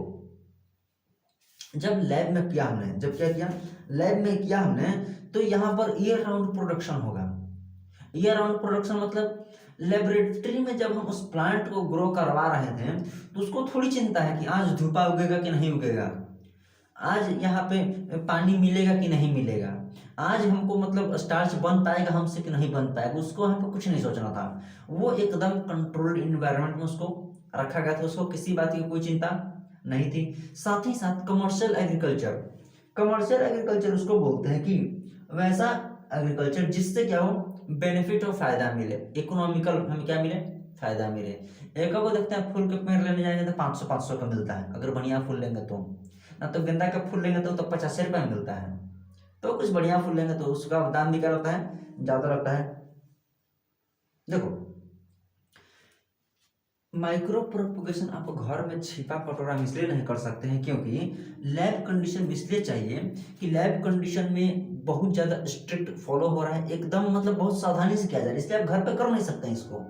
जब लैब में किया हमने, जब क्या किया लैब में किया हमने, तो यहाँ पर ईयर राउंड प्रोडक्शन होगा। ईयर राउंड प्रोडक्शन मतलब लेबोरेटरी में जब हम उस प्लांट को ग्रो करवा रहे थे तो उसको थोड़ी चिंता है कि आज धूपा उगेगा कि नहीं उगेगा, आज यहाँ पे पानी मिलेगा कि नहीं मिलेगा, आज हमको मतलब स्टार्च बन पाएगा हमसे कि नहीं बन पाएगा, उसको यहाँ पे कुछ नहीं सोचना था। वो एकदम कंट्रोल्ड इन्वायरमेंट में उसको रखा गया था, उसको किसी बात की कोई चिंता नहीं थी। साथ ही साथ कमर्शियल एग्रीकल्चर, कमर्शियल एग्रीकल्चर उसको बोलते हैं कि वैसा एग्रीकल्चर जिससे क्या हो, बेनिफिट और फायदा मिले, इकोनॉमिकल हमें क्या मिले, फायदा मिले। एक को देखते हैं फूल के पेड़ लेने जाएंगे तो 500 का मिलता है अगर बढ़िया फूल लेंगे तो, ना तो गेंदा का फूल लेंगे तो 50 रुपये में मिलता है। तो कुछ बढ़िया फूल लेंगे तो उसका दाम भी क्या रहता है, ज्यादा रहता है। देखो माइक्रो प्रोपगेशन आप घर में छिपा कटोरा में इसलिए नहीं कर सकते हैं क्योंकि लैब कंडीशन इसलिए चाहिए कि लैब कंडीशन में बहुत ज्यादा स्ट्रिक्ट फॉलो हो रहा है, एकदम मतलब बहुत सावधानी से किया जा रहा है, इसलिए आप घर पे कर नहीं सकते हैं इसको।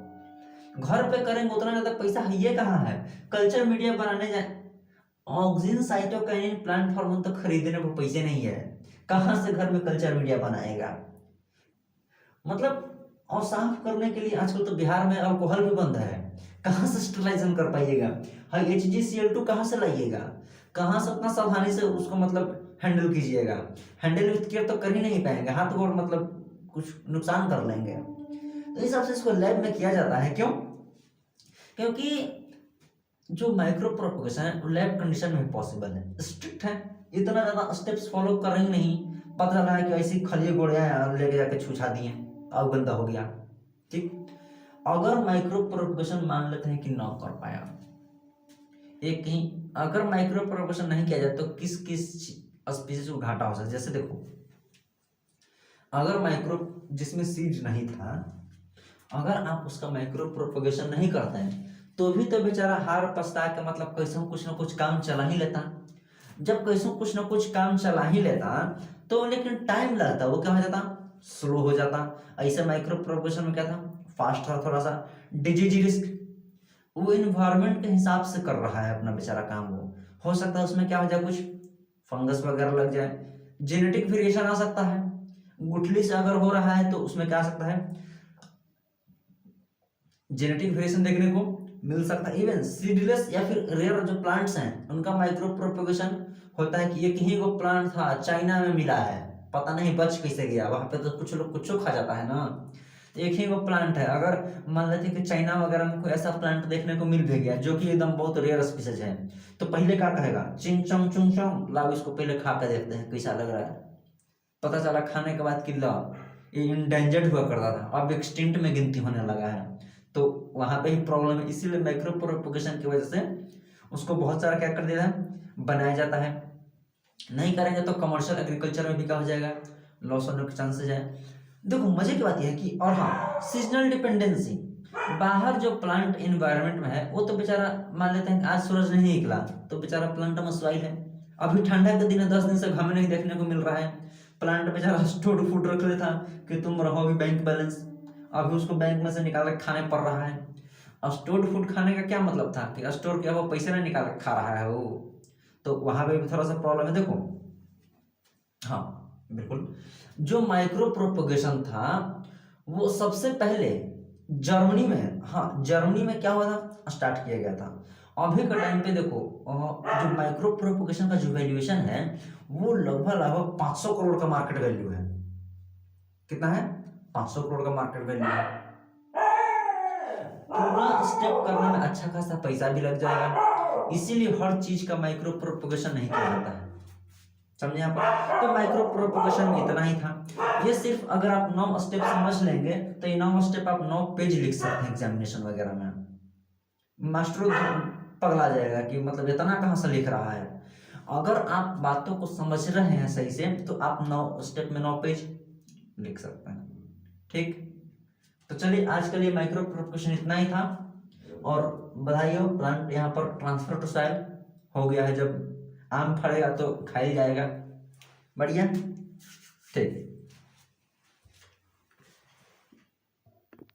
घर पे करेंगे उतना ज्यादा पैसा है ये कहाँ है, कल्चर मीडिया बनाने जाए, ऑक्सीजन साइटोकाइनिन प्लांट हार्मोन तो खरीदने को पैसे नहीं है, कहाँ से घर में कल्चर मीडिया बनाएगा। मतलब और साफ करने के लिए आजकल तो बिहार में अल्कोहल भी बंद है, कहाँ से स्टरलाइजेशन कर पाइएगा, हाई HgCl2 कहाँ से लाइएगा, कहाँ से उतना सावधानी से उसको मतलब हैंडल कीजिएगा, हैंडल विथ केयर तो कर ही नहीं पाएंगे, हाथ गोड़ मतलब कुछ नुकसान कर लेंगे। तो इस हिसाब से इसको लैब में किया जाता है। क्यों? क्योंकि जो माइक्रो प्रोपगेशन है वो लैब कंडीशन में पॉसिबल है, स्ट्रिक्ट है, इतना ज्यादा स्टेप्स फॉलो कर रही नहीं, पता चला है कि ऐसी खलिए गोड़िया लेके जाके छुछा दिए अब गंदा हो गया। ठीक, अगर माइक्रो प्रोपगेशन मान लेते हैं कि ना कर पाया, एक कहीं अगर माइक्रो प्रोपगेशन नहीं किया जाए तो किस किस स्पीशीज को घाटा हो सकता है। जैसे देखो अगर माइक्रो जिसमें सीड नहीं था, अगर आप उसका माइक्रो प्रोपगेशन नहीं करते हैं तो भी तो बेचारा हार पछता के मतलब कैसे कुछ ना कुछ काम चला ही लेता। जब कैसे कुछ ना कुछ काम चला ही लेता तो लेकिन टाइम लगता, वो क्या हो जाता, स्लो हो जाता। ऐसे माइक्रो प्रोपगेशन में क्या था, फास्ट था थोड़ा सा, डिजीज रिस्क, वो इन्वायरमेंट के हिसाब से कर रहा है अपना बेचारा काम, वो हो सकता है उसमें क्या हो जाए, कुछ फंगस वगैरह लग जाए, जेनेटिक वेरिएशन आ सकता है, गुठली से अगर हो रहा है तो उसमें क्या आ सकता है, जेनेटिक वेरिएशन देखने को मिल सकता है। इवन सीडलेस या फिर रेयर जो प्लांट्स हैं उनका माइक्रो प्रोपगेशन होता है कि एक ही वो प्लांट था चाइना में मिला है, पता नहीं बच कैसे गया, वहां पे तो कुछ लोग कुछ खा जाता है ना, तो एक ही वो प्लांट है। अगर मान लेते कि चाइना वगैरह में कोई ऐसा प्लांट देखने को मिल भी गया जो कि एकदम बहुत रेयर स्पीसीज है, तो पहले क्या कहेगा, चिंग चंग चुंग चंग, लाओ इसको पहले खा कर देखते हैं कैसा लग रहा है। पता चला खाने के बाद कि ला ये इंडेंजर्ड हुआ करता था, अब एक्सटिंक्ट में गिनती होने लगा है, तो वहां पे ही प्रॉब्लम है। इसीलिए माइक्रो प्रोपगेशन की वजह से उसको बहुत सारा क्या कर दिया है, बनाया जाता है। नहीं करेंगे तो कमर्शियल एग्रीकल्चर में भी क्या हो जाएगा, लॉस होने के चांसेस है। देखो मजे की बात यह है कि, और हाँ सीजनल डिपेंडेंसी, बाहर जो प्लांट इन्वायरमेंट में है वो तो बेचारा मान लेते हैं आज सूरज नहीं निकला तो बेचारा प्लांट मसवाइल है, अभी ठंडा के दिन है 10 दिन से घामे नहीं देखने को मिल रहा है, प्लांट बेचारा स्टोर फूड रख लेता कि तुम रहो अभी बैंक बैलेंस, अभी उसको बैंक में से निकाल के खाने पड़ रहा है। और स्टोर्ड फूड खाने का क्या मतलब था कि स्टोर किया वो पैसे नहीं निकाल के खा रहा है वो, तो वहां पे भी थोड़ा सा प्रॉब्लम है। देखो हाँ बिल्कुल, जो माइक्रो प्रोपगेशन था वो सबसे पहले जर्मनी में, हाँ जर्मनी में क्या हुआ था, स्टार्ट किया गया था। अभी का टाइम पे देखो जो माइक्रो प्रोपगेशन का जो वैल्यूएशन है वो लगभग 500 करोड़ का मार्केट वैल्यू है। कितना है, 500 करोड़ का मार्केट वैल्यू है। पूरा स्टेप करने में अच्छा खासा पैसा भी लग जाएगा, इसीलिए हर चीज का माइक्रो प्रोपगेशन नहीं किया जाता है, समझे यहाँ पर। तो माइक्रो प्रोपगेशन में इतना ही था। ये सिर्फ अगर आप 9 स्टेप समझ लेंगे तो ये 9 स्टेप आप 9 पेज लिख सकते हैं एग्जामिनेशन वगैरह में, मास्टर पगला जाएगा कि मतलब इतना कहाँ से लिख रहा है। अगर आप बातों को समझ रहे हैं सही से तो आप 9 स्टेप में 9 पेज लिख सकते हैं। ठीक, तो चलिए आज के लिए माइक्रो प्रोपगेशन इतना ही था। और बधाई हो, प्लांट यहाँ पर ट्रांसफर टू सॉइल हो गया है, जब आम फड़ेगा तो खाया जाएगा, बढ़िया। ठीक।